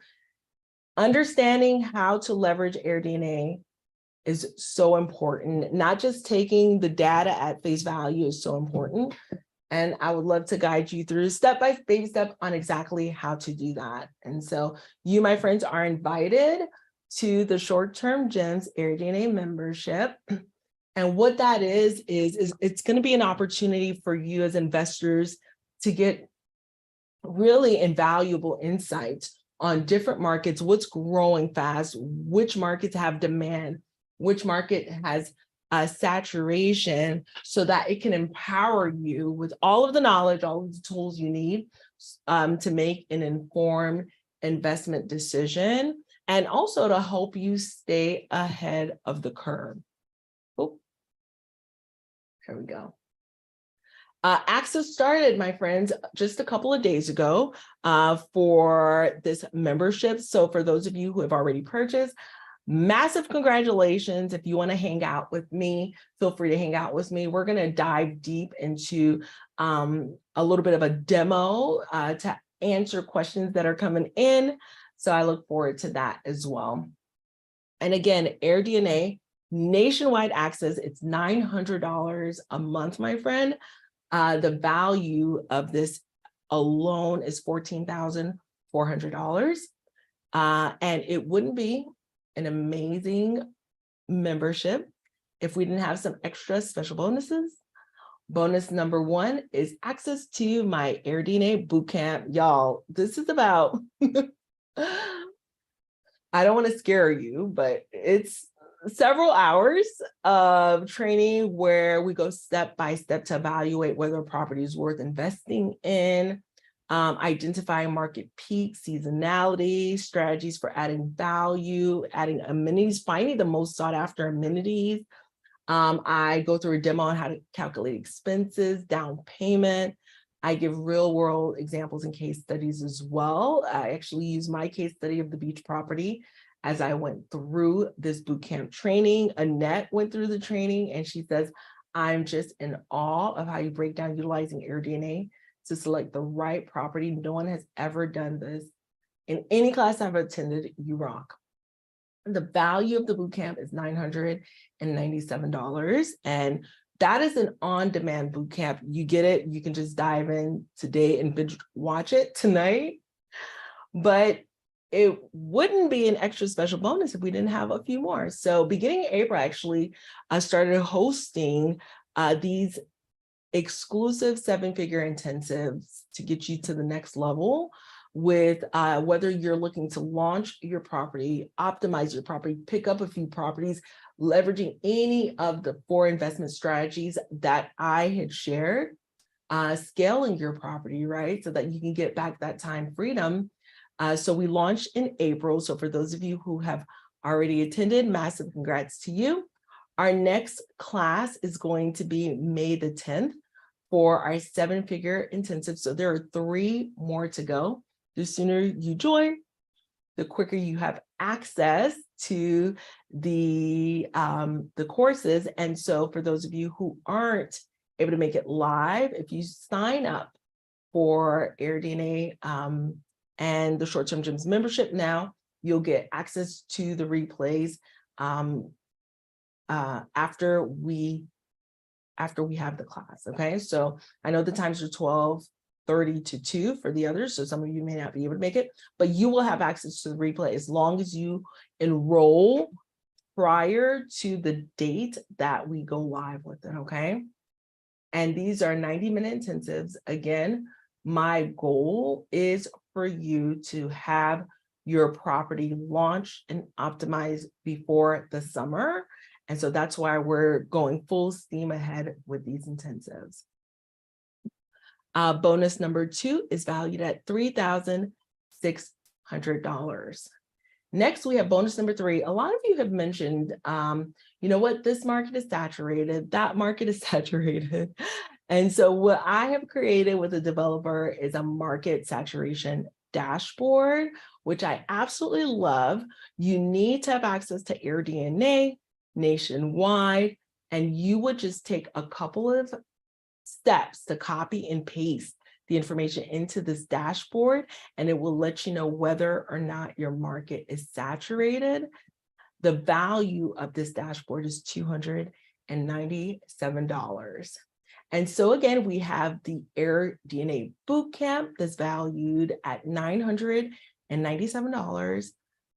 understanding how to leverage AirDNA is so important. Not just taking the data at face value is so important. And I would love to guide you through baby step on exactly how to do that. And so you, my friends, are invited to the short-term gems AirDNA membership. And what that is it's going to be an opportunity for you as investors to get really invaluable insights on different markets, what's growing fast, which markets have demand, which market has saturation, so that it can empower you with all of the knowledge, all of the tools you need to make an informed investment decision, and also to help you stay ahead of the curve. Oh, here we go. Access started, my friends, just a couple of days ago for this membership. So for those of you who have already purchased, massive congratulations. If you want to hang out with me, feel free to hang out with me. We're going to dive deep into a little bit of a demo to answer questions that are coming in. So I look forward to that as well. And again, AirDNA, nationwide access, it's $900 a month, my friend. The value of this alone is $14,400. And it wouldn't be an amazing membership if we didn't have some extra special bonuses. Bonus number 1 is access to my AirDNA bootcamp. Y'all, this is about, I don't want to scare you, but it's several hours of training where we go step by step to evaluate whether a property is worth investing in, identifying market peaks, seasonality, strategies for adding value, adding amenities, finding the most sought after amenities. I go through a demo on how to calculate expenses, down payment. I give real world examples and case studies as well. I actually use my case study of the beach property as I went through this bootcamp training. Annette went through the training and she says, I'm just in awe of how you break down utilizing AirDNA to select the right property. No one has ever done this. In any class I've attended, you rock. The value of the bootcamp is $997. And that is an on-demand bootcamp. You get it. You can just dive in today and binge watch it tonight. But it wouldn't be an extra special bonus if we didn't have a few more. So beginning in April, actually, I started hosting these exclusive 7-figure intensives to get you to the next level with whether you're looking to launch your property, optimize your property, pick up a few properties, leveraging any of the 4 investment strategies that I had shared, scaling your property, right? So that you can get back that time freedom. So we launched in April. So for those of you who have already attended, massive congrats to you. Our next class is going to be May the 10th for our 7-figure intensive. So there are 3 more to go. The sooner you join, the quicker you have access to the courses. And so for those of you who aren't able to make it live, if you sign up for AirDNA and the Short-Term Gems membership now, you'll get access to the replays after we have the class. Okay, so I know the times are 12:30 to 2 for the others, so some of you may not be able to make it, but you will have access to the replay as long as you enroll prior to the date that we go live with it. Okay, and these are 90-minute intensives. Again, my goal is for you to have your property launched and optimized before the summer. And so that's why we're going full steam ahead with these intensives. Bonus number 2 is valued at $3,600. Next, we have bonus number 3. A lot of you have mentioned, you know what, this market is saturated, that market is saturated. And so what I have created with a developer is a market saturation dashboard, which I absolutely love. You need to have access to AirDNA nationwide, and you would just take a couple of steps to copy and paste the information into this dashboard, and it will let you know whether or not your market is saturated. The value of this dashboard is $297. And so again, we have the AirDNA Bootcamp that's valued at $997.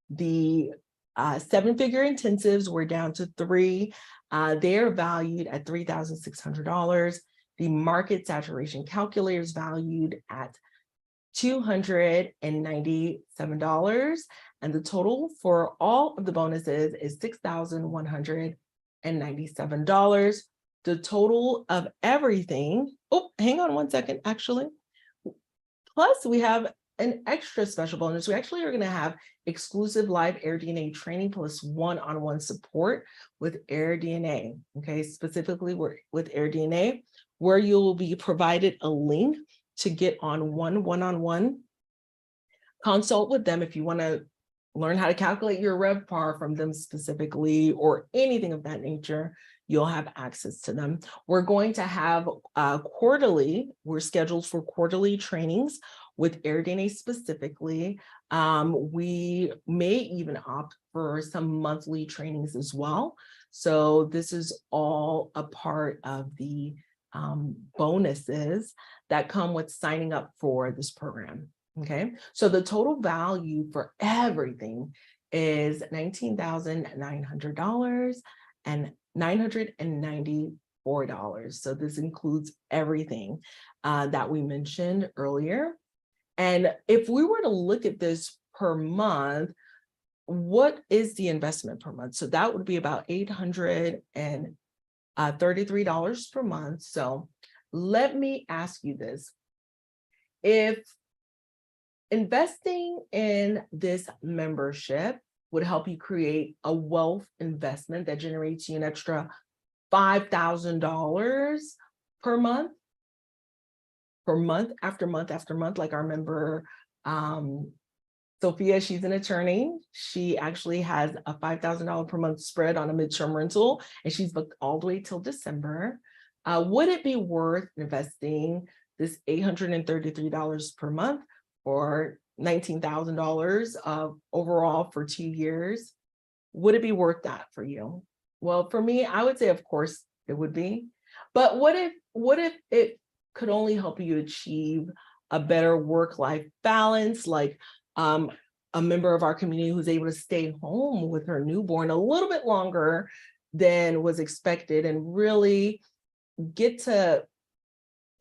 The 7-figure intensives, we're down to 3. They're valued at $3,600. The market saturation calculator is valued at $297. And the total for all of the bonuses is $6,197. The total of everything, oh, hang on one second, actually. Plus, we have an extra special bonus. We actually are going to have exclusive live AirDNA training plus one-on-one support with AirDNA, okay, specifically with AirDNA, where you will be provided a link to get on one-on-one consult with them if you want to learn how to calculate your RevPAR from them specifically or anything of that nature. You'll have access to them. We're going to have we're scheduled for quarterly trainings with AirDNA specifically. We may even opt for some monthly trainings as well. So this is all a part of the bonuses that come with signing up for this program. Okay, so the total value for everything is $19,900 and $994. So this includes everything that we mentioned earlier. And if we were to look at this per month, what is the investment per month? So that would be about $833 per month. So let me ask you this. If investing in this membership would help you create a wealth investment that generates you an extra $5,000 per month after month after month, like our member Sophia, she's an attorney. She actually has a $5,000 per month spread on a midterm rental, and she's booked all the way till December. Would it be worth investing this $833 per month or $19,000 overall for 2 years? Would it be worth that for you? Well, for me, I would say, of course, it would be. But what if it could only help you achieve a better work-life balance, like a member of our community who's able to stay home with her newborn a little bit longer than was expected and really get to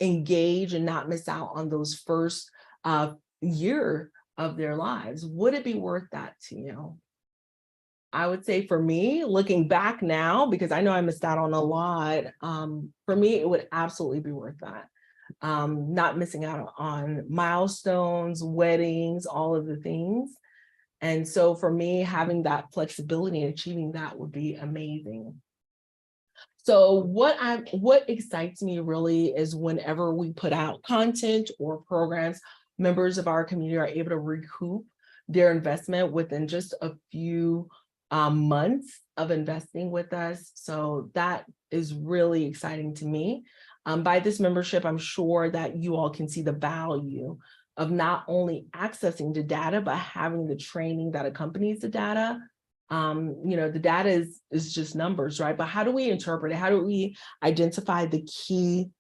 engage and not miss out on those first year of their lives. Would it be worth that to you? I would say for me, looking back now, because I know I missed out on a lot, for me, it would absolutely be worth that. Not missing out on milestones, weddings, all of the things. And so for me, having that flexibility and achieving that would be amazing. So what excites me really is whenever we put out content or programs, members of our community are able to recoup their investment within just a few months of investing with us. So that is really exciting to me. By this membership, I'm sure that you all can see the value of not only accessing the data, but having the training that accompanies the data. The data is just numbers, right? But how do we interpret it? How do we identify the key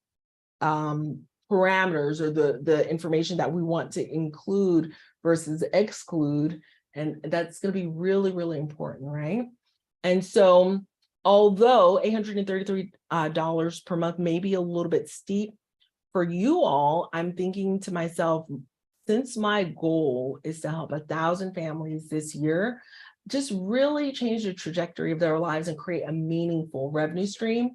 parameters or the information that we want to include versus exclude? And that's going to be really, really important, right? And so although $833 per month may be a little bit steep for you all, I'm thinking to myself, since my goal is to help 1,000 families this year, just really change the trajectory of their lives and create a meaningful revenue stream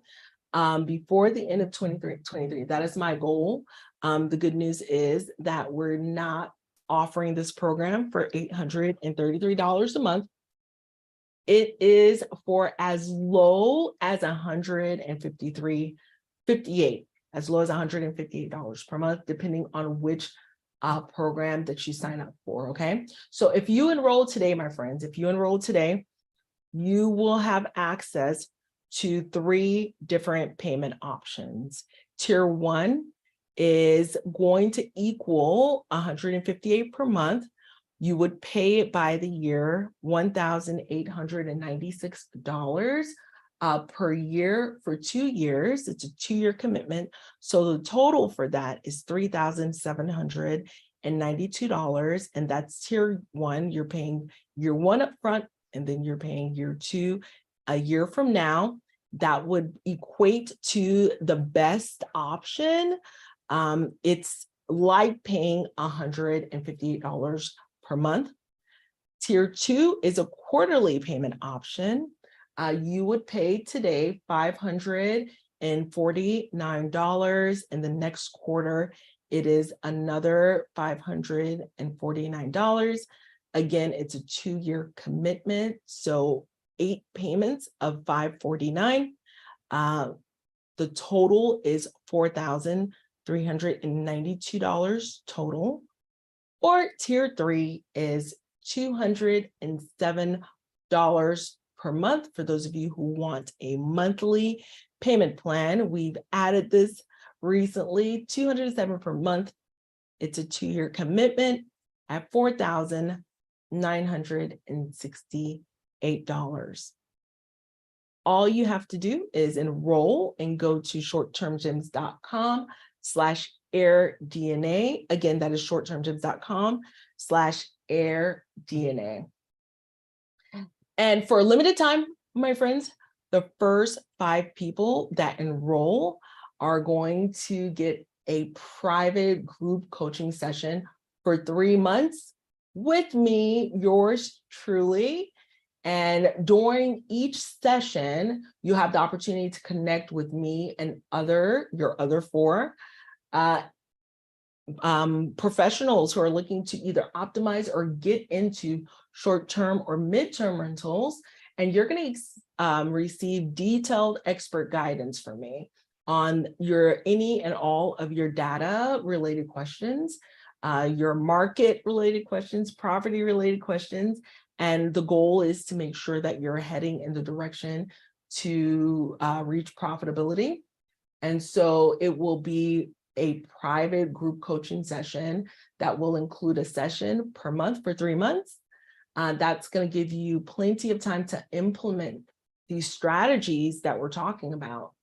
before the end of 2023. That is my goal. The good news is that we're not offering this program for $833 a month. It is for as low as $158, as low as $158 per month, depending on which program that you sign up for, okay? So if you enroll today, my friends, if you enroll today, you will have access to 3 different payment options. Tier 1 is going to equal $158 per month. You would pay it by the year, $1,896 per year for 2 years. It's a 2-year commitment. So the total for that is $3,792. And that's tier 1. You're paying year 1 up front, and then you're paying year 2 a year from now. That would equate to the best option. It's like paying $158 per month. Tier 2 is a quarterly payment option. You would pay today $549, and the next quarter it is another $549. Again, it's a 2-year commitment, so 8 payments of $549. The total is $4,392 total. Or tier 3 is $207 per month for those of you who want a monthly payment plan. We've added this recently, $207 per month. It's a 2-year commitment at $4,968. All you have to do is enroll and go to shorttermgems.com/airdna. Again, that is shorttermgems.com/airdna. And for a limited time, my friends, the first 5 people that enroll are going to get a private group coaching session for 3 months with me, yours truly. And during each session, you have the opportunity to connect with me and your other 4 professionals who are looking to either optimize or get into short-term or mid-term rentals. And you're going to receive detailed expert guidance from me on any and all of your data related questions, your market related questions, property related questions. And the goal is to make sure that you're heading in the direction to reach profitability. And so it will be a private group coaching session that will include a session per month for 3 months. That's going to give you plenty of time to implement these strategies that we're talking about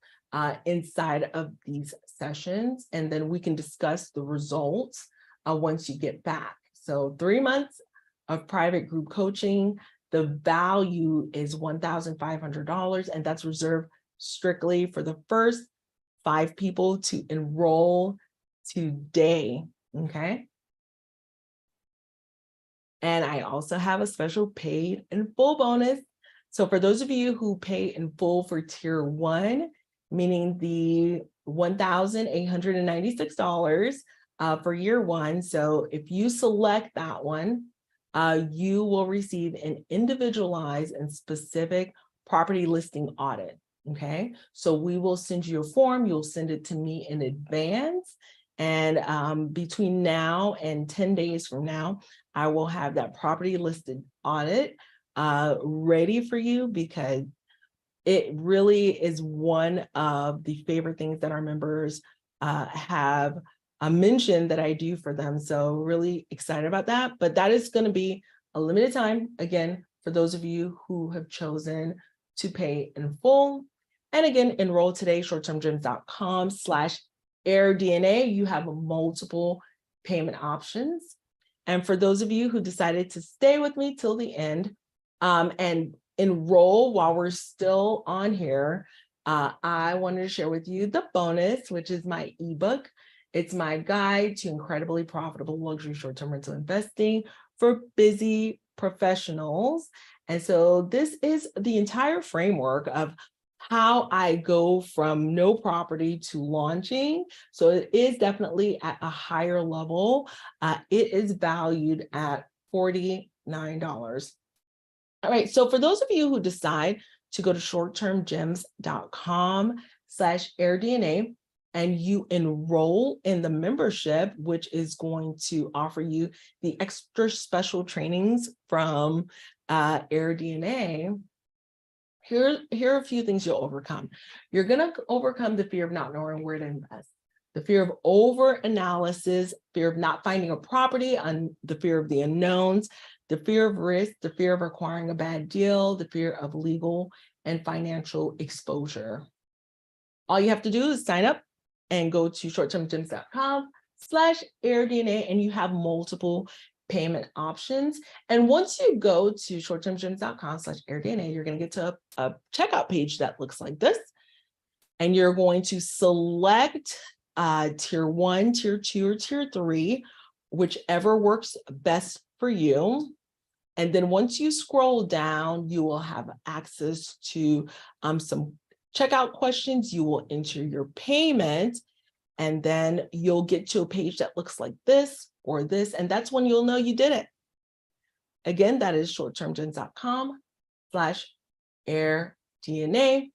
inside of these sessions. And then we can discuss the results once you get back. So 3 months of private group coaching, the value is $1,500, and that's reserved strictly for the first 5 people to enroll today, okay? And I also have a special paid in full bonus. So for those of you who pay in full for tier 1, meaning the $1,896 for year 1. So if you select that one, you will receive an individualized and specific property listing audit. Okay, so we will send you a form. You'll send it to me in advance. And between now and 10 days from now, I will have that property listed audit ready for you, because it really is one of the favorite things that our members have mentioned that I do for them. So really excited about that. But that is going to be a limited time, again, for those of you who have chosen to pay in full. And again, enroll today, shorttermgems.com/airdna. You have multiple payment options. And for those of you who decided to stay with me till the end and enroll while we're still on here, I wanted to share with you the bonus, which is my ebook. It's my guide to incredibly profitable luxury short-term rental investing for busy professionals. And so this is the entire framework of how I go from no property to launching. So it is definitely at a higher level. It is valued at $49. All right, so for those of you who decide to go to shorttermgems.com/airdna and you enroll in the membership, which is going to offer you the extra special trainings from AirDNA, here are a few things you'll overcome. You're going to overcome the fear of not knowing where to invest, the fear of over-analysis, fear of not finding a property, and the fear of the unknowns, the fear of risk, the fear of acquiring a bad deal, the fear of legal and financial exposure. All you have to do is sign up and go to shorttermgems.com/airdna, and you have multiple payment options. And once you go to shorttermgems.com/airdna, you're going to get to a checkout page that looks like this. And you're going to select tier 1, tier 2, or tier 3, whichever works best for you. And then once you scroll down, you will have access to some checkout questions. You will enter your payment, and then you'll get to a page that looks like this or this, and that's when you'll know you did it. Again, that is shorttermgems.com/airdna.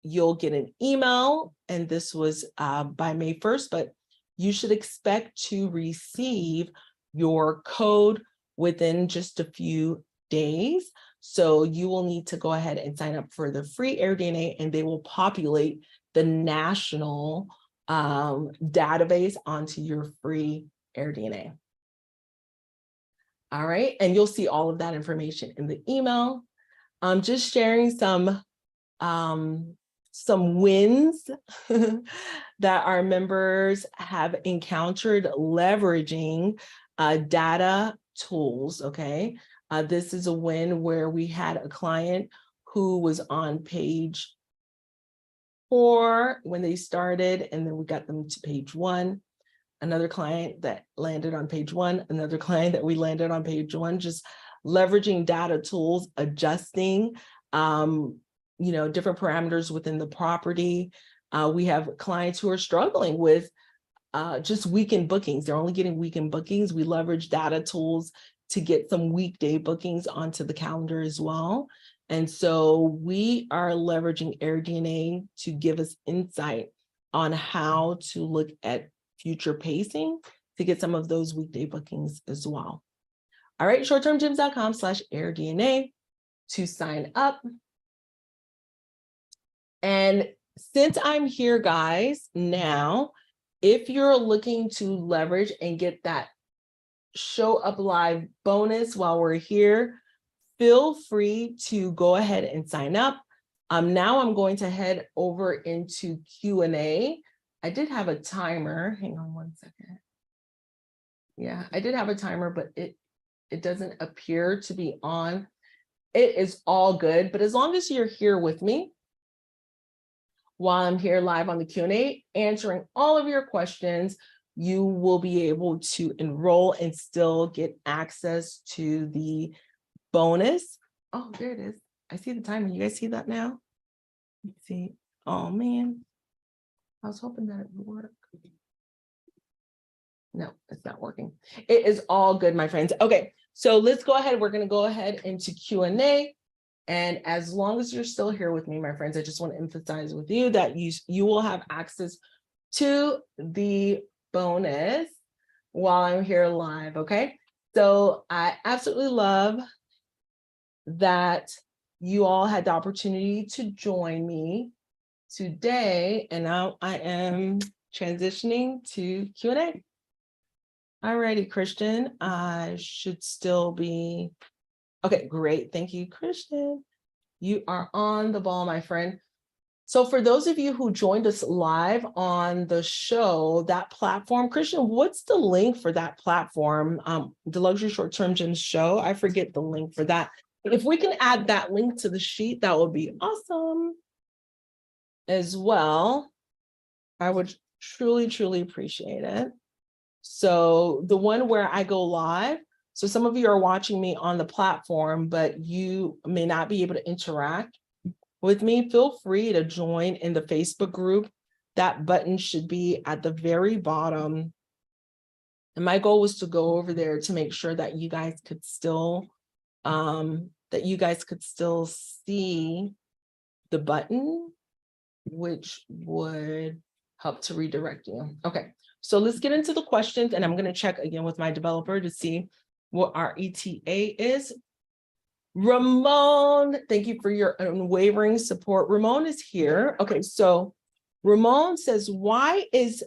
You'll get an email, and this was by May 1st, but you should expect to receive your code within just a few days. So you will need to go ahead and sign up for the free AirDNA, and they will populate the national database onto your free AirDNA. All right, and you'll see all of that information in the email. I'm just sharing some wins that our members have encountered leveraging data tools, okay? This is a win where we had a client who was on page 4 when they started, and then we got them to page 1. Another client that landed on page 1, another client that we landed on page 1, just leveraging data tools, adjusting different parameters within the property. We have clients who are struggling with just weekend bookings. They're only getting weekend bookings. We leverage data tools to get some weekday bookings onto the calendar as well. And so we are leveraging AirDNA to give us insight on how to look at future pacing to get some of those weekday bookings as well. All right, shorttermgems.com/airdna to sign up. And since I'm here, guys, now, if you're looking to leverage and get that show up live bonus while we're here, feel free to go ahead and sign up. Now I'm going to head over into Q&A. I did have a timer. Hang on one second. Yeah, I did have a timer, but it doesn't appear to be on. It is all good, but as long as you're here with me while I'm here live on the Q&A, answering all of your questions, you will be able to enroll and still get access to the bonus. Oh, there it is. I see the timer. You guys see that now? Let's see. Oh man, I was hoping that it would work. No, it's not working. It is all good, my friends. Okay, so let's go ahead. We're going to go ahead into Q&A. And as long as you're still here with me, my friends, I just want to emphasize with you that you will have access to the bonus while I'm here live, okay? So I absolutely love that you all had the opportunity to join me today, and now I am transitioning to Q&A. Alrighty, Christian, I should still be, okay, great. Thank you, Christian. You are on the ball, my friend. So for those of you who joined us live on the show, that platform, Christian, what's the link for that platform? The Luxury Short-Term Gems show, I forget the link for that. If we can add that link to the sheet, that would be awesome as well. I would truly, truly appreciate it. So the one where I go live, so some of you are watching me on the platform, but you may not be able to interact with me, feel free to join in the Facebook group. That button should be at the very bottom. And my goal was to go over there to make sure that you guys could still, see the button, which would help to redirect you. Okay, so let's get into the questions, and I'm going to check again with my developer to see what our ETA is. Ramon, thank you for your unwavering support. Ramon is here. Okay, so Ramon says, why is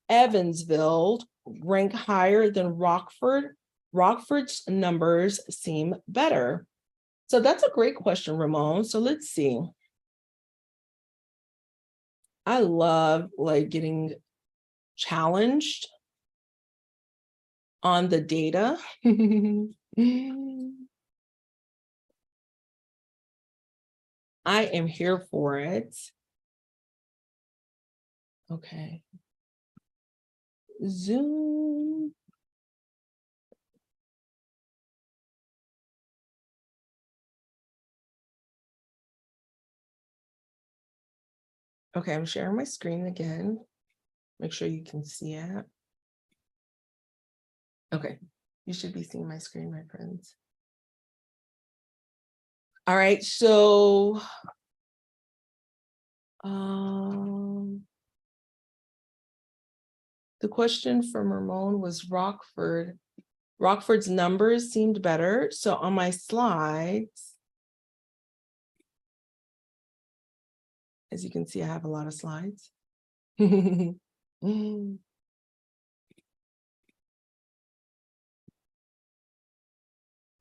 Evansville rank higher than Rockford? Rockford's numbers seem better. So that's a great question, Ramon. So let's see. I love like getting challenged on the data. I am here for it. Okay. Zoom. Okay, I'm sharing my screen again. Make sure you can see it. Okay, you should be seeing my screen, my friends. All right, so the question from Ramon was Rockford. Rockford's numbers seemed better. So on my slides, as you can see, I have a lot of slides.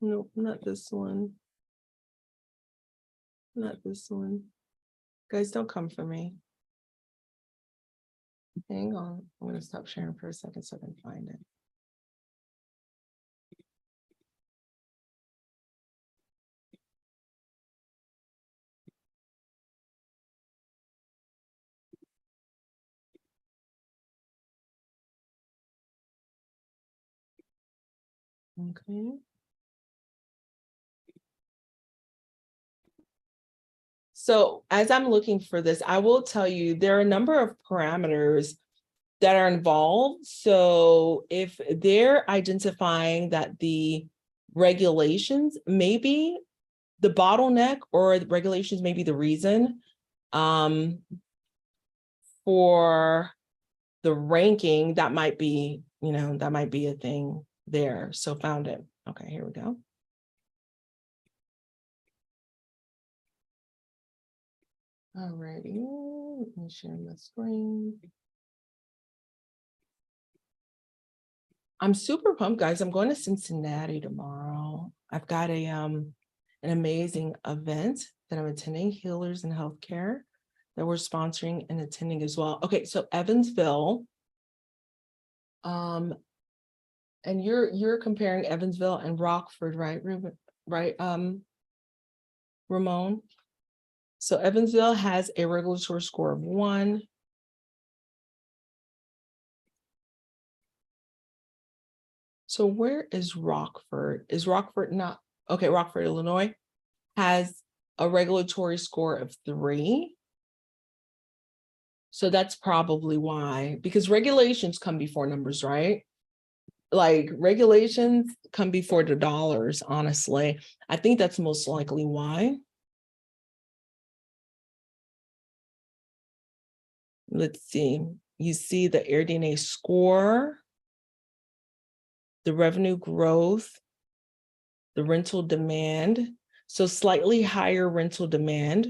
Nope, not this one. Not this one. Guys, don't come for me. Hang on. I'm going to stop sharing for a second so I can find it. Okay. So as I'm looking for this, I will tell you there are a number of parameters that are involved. So if they're identifying that the regulations may be the bottleneck or the regulations may be the reason for the ranking, that might be, that might be a thing there. So found it. Okay, here we go. Alrighty, let me share my screen. I'm super pumped, guys. I'm going to Cincinnati tomorrow. I've got an amazing event that I'm attending, Healers in Healthcare, that we're sponsoring and attending as well. Okay, so Evansville, and you're comparing Evansville and Rockford, right? Right, Ramon? So Evansville has a regulatory score of 1. So where is Rockford? Is Rockford not, okay, Rockford, Illinois has a regulatory score of 3. So that's probably why, because regulations come before numbers, right? Like regulations come before the dollars, honestly. I think that's most likely why. Let's see. You see the AirDNA score, the revenue growth, the rental demand. So slightly higher rental demand.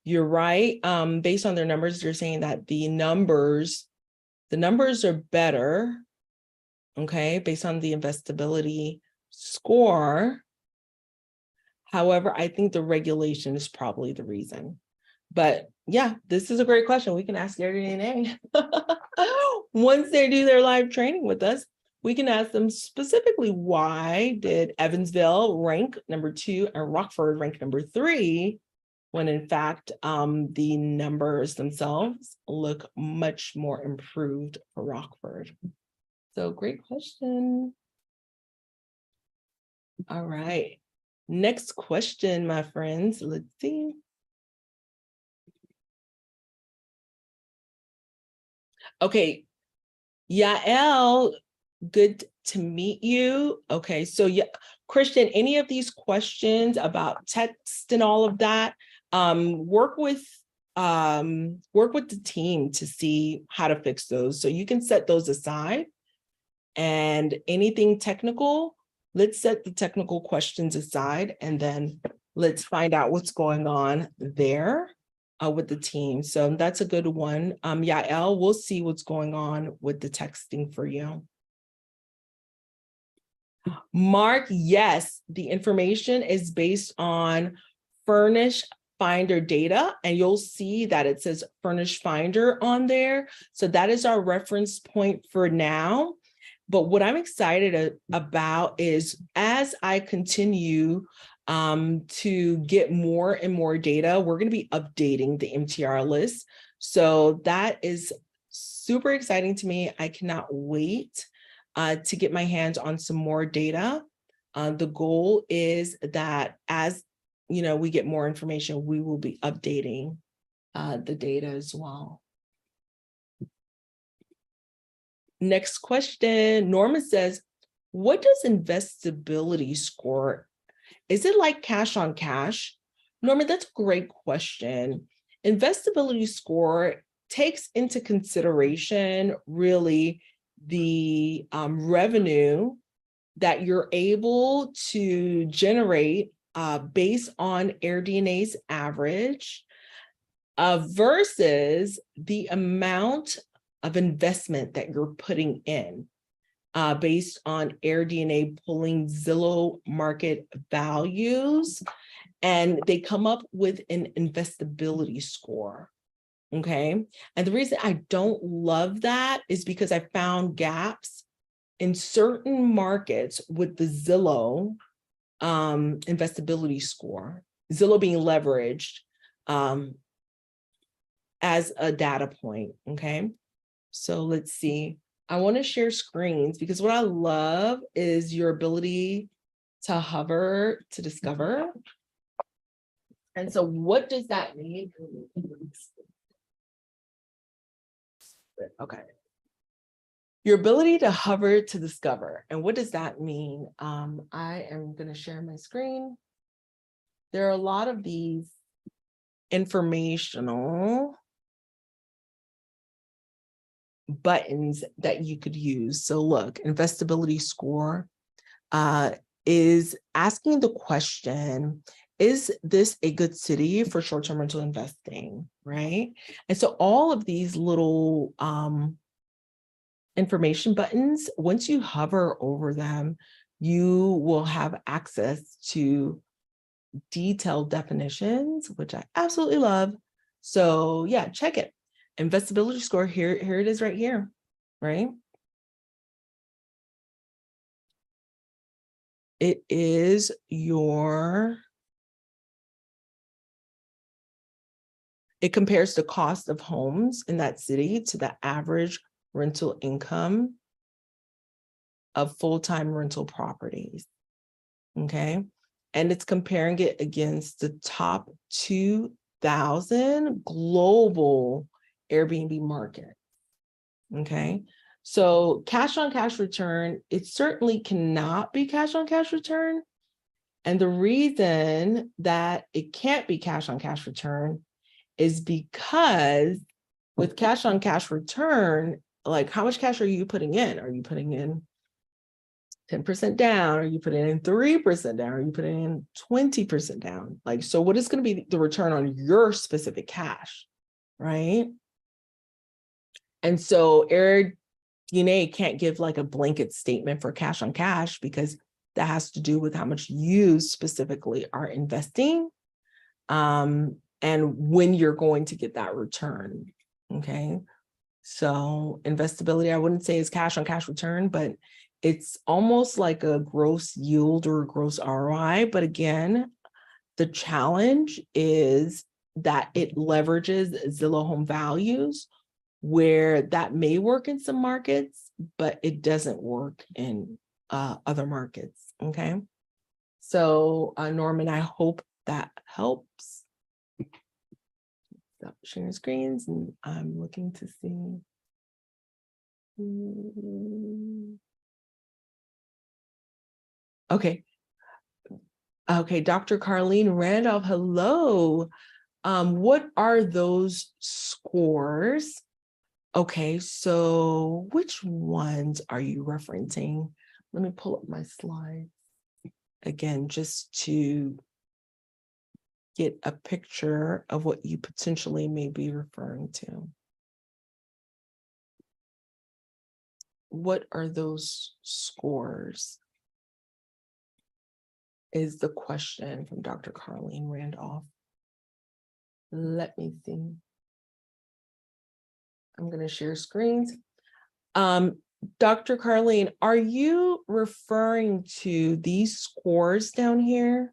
You're right. Based on their numbers, they're saying that the numbers are better, okay, based on the investability score. However, I think the regulation is probably the reason. But yeah, this is a great question. We can ask AirDNA. Once they do their live training with us, we can ask them specifically, why did Evansville rank number 2 and Rockford rank number 3, when in fact, the numbers themselves look much more improved for Rockford. So great question. All right. Next question, my friends. Let's see. Okay. Yael, good to meet you. Okay. So yeah, Christian, any of these questions about text and all of that, work with the team to see how to fix those. So you can set those aside, and anything technical, let's set the technical questions aside, and then let's find out what's going on there with the team. So that's a good one. Yael, we'll see what's going on with the texting for you. Mark, yes, the information is based on Furnish Finder data, and you'll see that it says Furnish Finder on there. So that is our reference point for now. But what I'm excited about is, as I continue to get more and more data, we're going to be updating the MTR list. So that is super exciting to me. I cannot wait to get my hands on some more data. The goal is that as we get more information, we will be updating the data as well. Next question, Norma says, what does investability score? Is it like cash on cash? Norma, that's a great question. Investability score takes into consideration really the revenue that you're able to generate based on AirDNA's average versus the amount of investment that you're putting in based on AirDNA pulling Zillow market values, and they come up with an investability score. Okay. And the reason I don't love that is because I found gaps in certain markets with the Zillow investability score, Zillow being leveraged as a data point. Okay. So let's see. I want to share screens because what I love is your ability to hover to discover. And so what does that mean? Okay. Your ability to hover to discover. And what does that mean? I am going to share my screen. There are a lot of these informational buttons that you could use. So look, investability score is asking the question, is this a good city for short-term rental investing, right? And so all of these little information buttons, once you hover over them, you will have access to detailed definitions, which I absolutely love. So yeah, check it. Investability score, here it is right here, right? It is it compares the cost of homes in that city to the average rental income of full-time rental properties. Okay. And it's comparing it against the top 2,000 global Airbnb market. Okay. So cash on cash return, it certainly cannot be cash on cash return. And the reason that it can't be cash on cash return is because with cash on cash return, like how much cash are you putting in? Are you putting in 10% down? Are you putting in 3% down? Are you putting in 20% down? Like, so what is going to be the return on your specific cash, right? And so DNA can't give like a blanket statement for cash on cash because that has to do with how much you specifically are investing and when you're going to get that return, okay? So investability, I wouldn't say is cash on cash return, but it's almost like a gross yield or gross ROI. But again, the challenge is that it leverages Zillow Home Values, where that may work in some markets, but it doesn't work in other markets, okay? So Norman, I hope that helps. Stop sharing screens, and I'm looking to see. Okay. Okay, Dr. Carlene Randolph, hello. What are those scores? Okay, so which ones are you referencing? Let me pull up my slides again, just to get a picture of what you potentially may be referring to. What are those scores? Is the question from Dr. Carlene Randolph. Let me see. I'm going to share screens. Dr. Carlene, are you referring to these scores down here?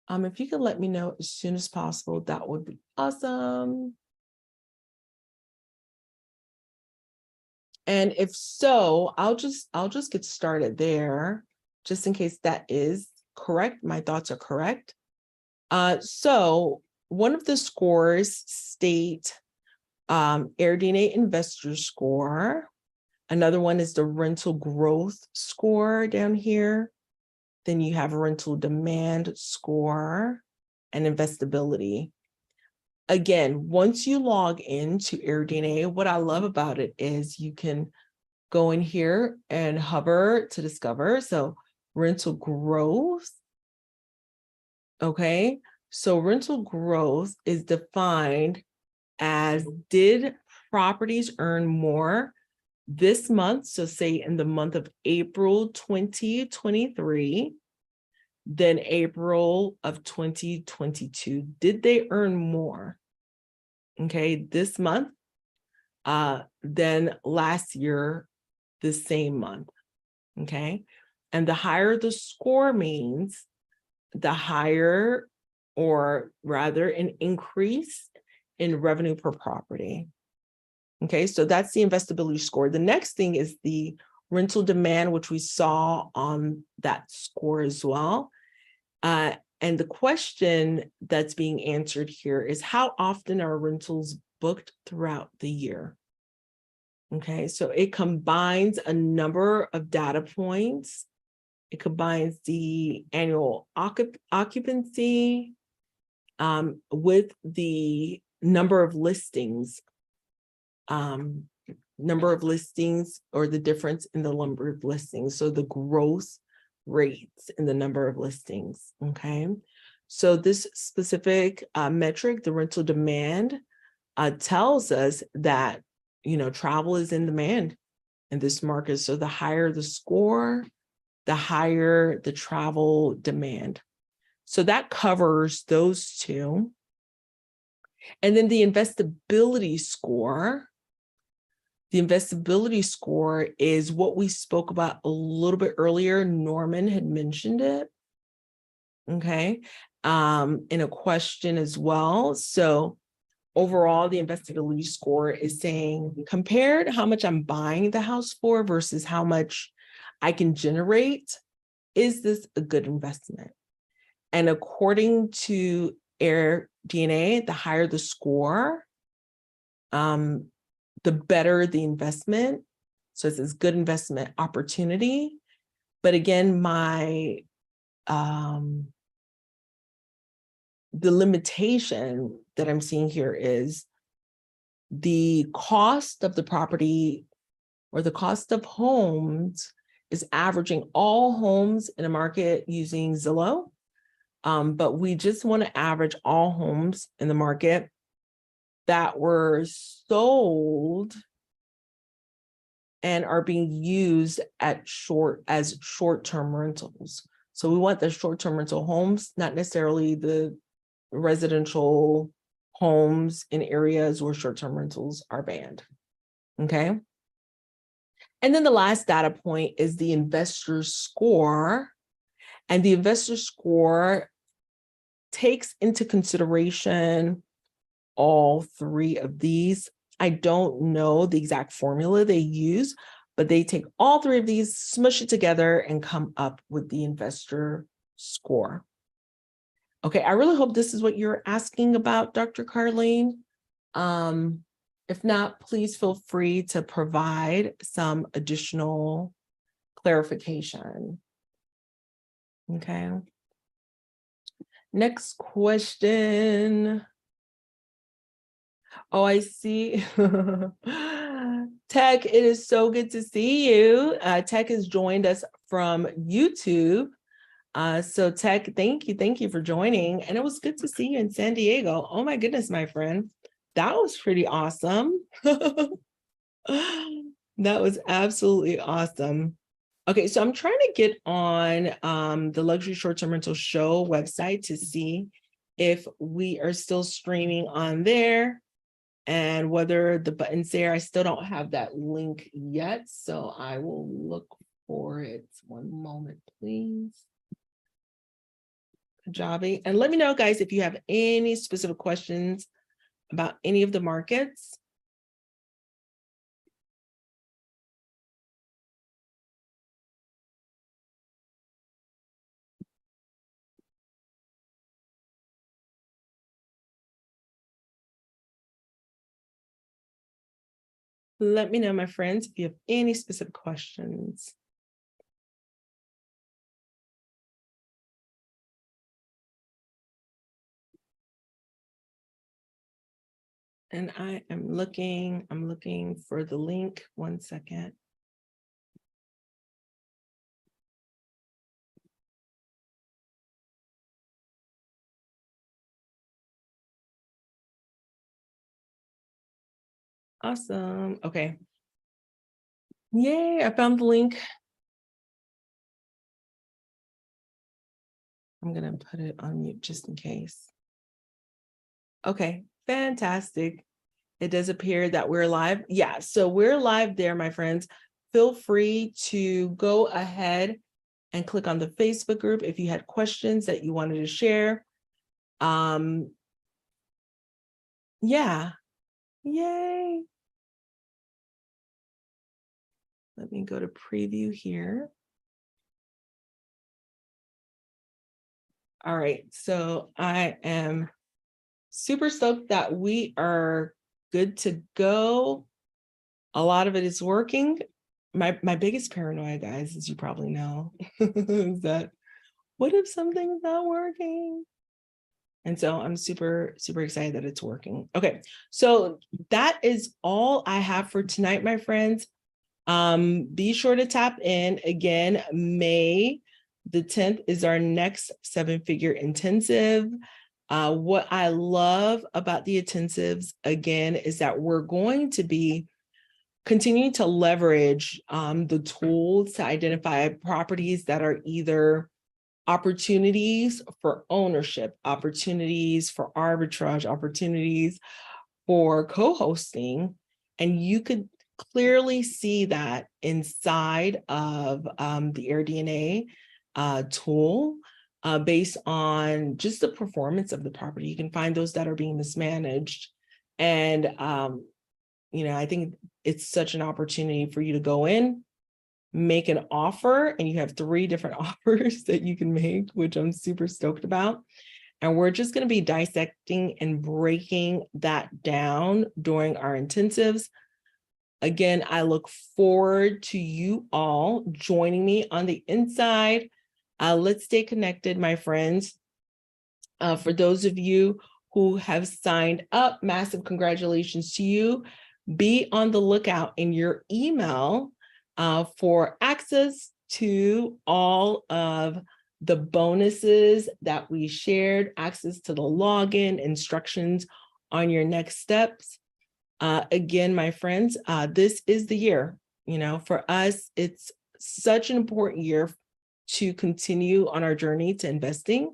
If you could let me know as soon as possible, that would be awesome. And if so, I'll just get started there, just in case that is correct. My thoughts are correct. So one of the scores state AirDNA investor score. Another one is the rental growth score down here. Then you have a rental demand score and investability. Again, once you log into AirDNA, what I love about it is you can go in here and hover to discover. So rental growth. Okay, so rental growth is defined as did properties earn more this month, so say in the month of April 2023, than April of 2022. Did they earn more? Okay, this month than last year, the same month. Okay, and the higher the score means, the higher, or rather an increase in revenue per property. Okay, so that's the investability score. The next thing is the rental demand, which we saw on that score as well. And the question that's being answered here is how often are rentals booked throughout the year? Okay, so it combines a number of data points. It combines the annual occupancy with the number of listings, or the difference in the number of listings. So the growth rates in the number of listings, okay? So this specific metric, the rental demand, tells us that, travel is in demand in this market. So the higher the score, the higher the travel demand. So that covers those two. And then the investability score. The investability score is what we spoke about a little bit earlier. Norman had mentioned it, okay, in a question as well. So overall, the investability score is saying, compared how much I'm buying the house for versus how much I can generate, is this a good investment? And according to AirDNA, the higher the score, the better the investment. So it says good investment opportunity. But again, the limitation that I'm seeing here is the cost of the property or the cost of homes is averaging all homes in a market using Zillow. But we just want to average all homes in the market that were sold and are being used as short-term rentals. So we want the short-term rental homes, not necessarily the residential homes in areas where short-term rentals are banned. Okay. And then the last data point is the investor score. And the investor score takes into consideration all three of these. I don't know the exact formula they use, but they take all three of these, smush it together, and come up with the investor score. Okay, I really hope this is what you're asking about, Dr. Carlene. If not, please feel free to provide some additional clarification. Okay. Next question. Oh, I see. Tech, it is so good to see you. Tech has joined us from YouTube. So Tech, thank you for joining. And it was good to see you in San Diego. Oh my goodness, my friend. That was pretty awesome. That was absolutely awesome. Okay, so I'm trying to get on the Luxury Short-Term Rental Show website to see if we are still streaming on there and whether the button's there. I still don't have that link yet, so I will look for it. One moment, please. Kajabi. And let me know, guys, if you have any specific questions about any of the markets. Let me know, my friends, if you have any specific questions. And I'm looking for the link. 1 second. Awesome. Okay. Yay, I found the link. I'm going to put it on mute just in case. Okay, fantastic. It does appear that we're live. Yeah, so we're live there, my friends. Feel free to go ahead and click on the Facebook group if you had questions that you wanted to share. Yeah, yay. Let me go to preview here. All right, so I am super stoked that we are good to go. A lot of it is working. My biggest paranoia, guys, as you probably know, is that what if something's not working? And so I'm super excited that it's working. Okay, so that is all I have for tonight, my friends. Be sure to tap in. Again, May the 10th is our next 7-figure intensive. What I love about the intensives, again, is that we're going to be continuing to leverage the tools to identify properties that are either opportunities for ownership, opportunities for arbitrage, opportunities for co-hosting. And you could clearly see that inside of the AirDNA tool based on just the performance of the property. You can find those that are being mismanaged. And, you know, I think it's such an opportunity for you to go in make an offer, and you have 3 different offers that you can make, which I'm super stoked about. And we're just going to be dissecting and breaking that down during our intensives. Again, I look forward to you all joining me on the inside. Let's stay connected, my friends. For those of you who have signed up, massive congratulations to you. Be on the lookout in your email for access to all of the bonuses that we shared, access to the login, instructions on your next steps. Again, my friends, this is the year, for us, it's such an important year to continue on our journey to investing,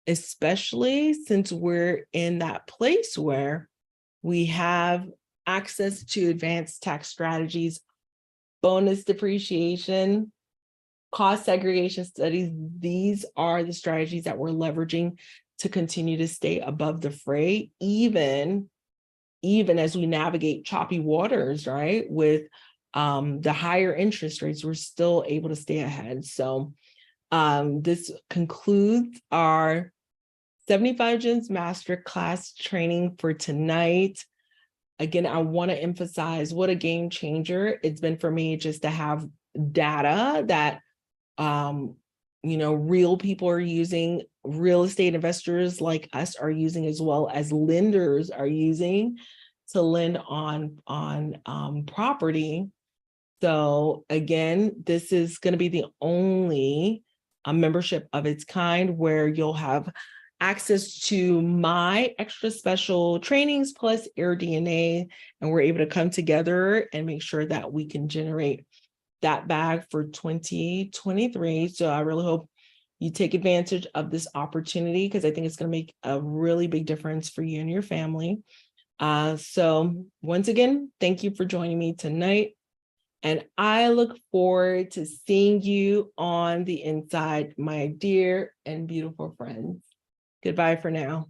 especially since we're in that place where we have access to advanced tax strategies, bonus depreciation, cost segregation studies. These are the strategies that we're leveraging to continue to stay above the fray, even as we navigate choppy waters, right? With the higher interest rates, we're still able to stay ahead. So this concludes our 75 Gems Masterclass training for tonight. Again, I want to emphasize what a game changer it's been for me just to have data that real people are using, real estate investors like us are using, as well as lenders are using to lend on property. So again, this is going to be the only membership of its kind where you'll have access to my extra special trainings plus AirDNA, and we're able to come together and make sure that we can generate that bag for 2023. So I really hope you take advantage of this opportunity, because I think it's going to make a really big difference for you and your family. So once again, thank you for joining me tonight. And I look forward to seeing you on the inside, my dear and beautiful friends. Goodbye for now.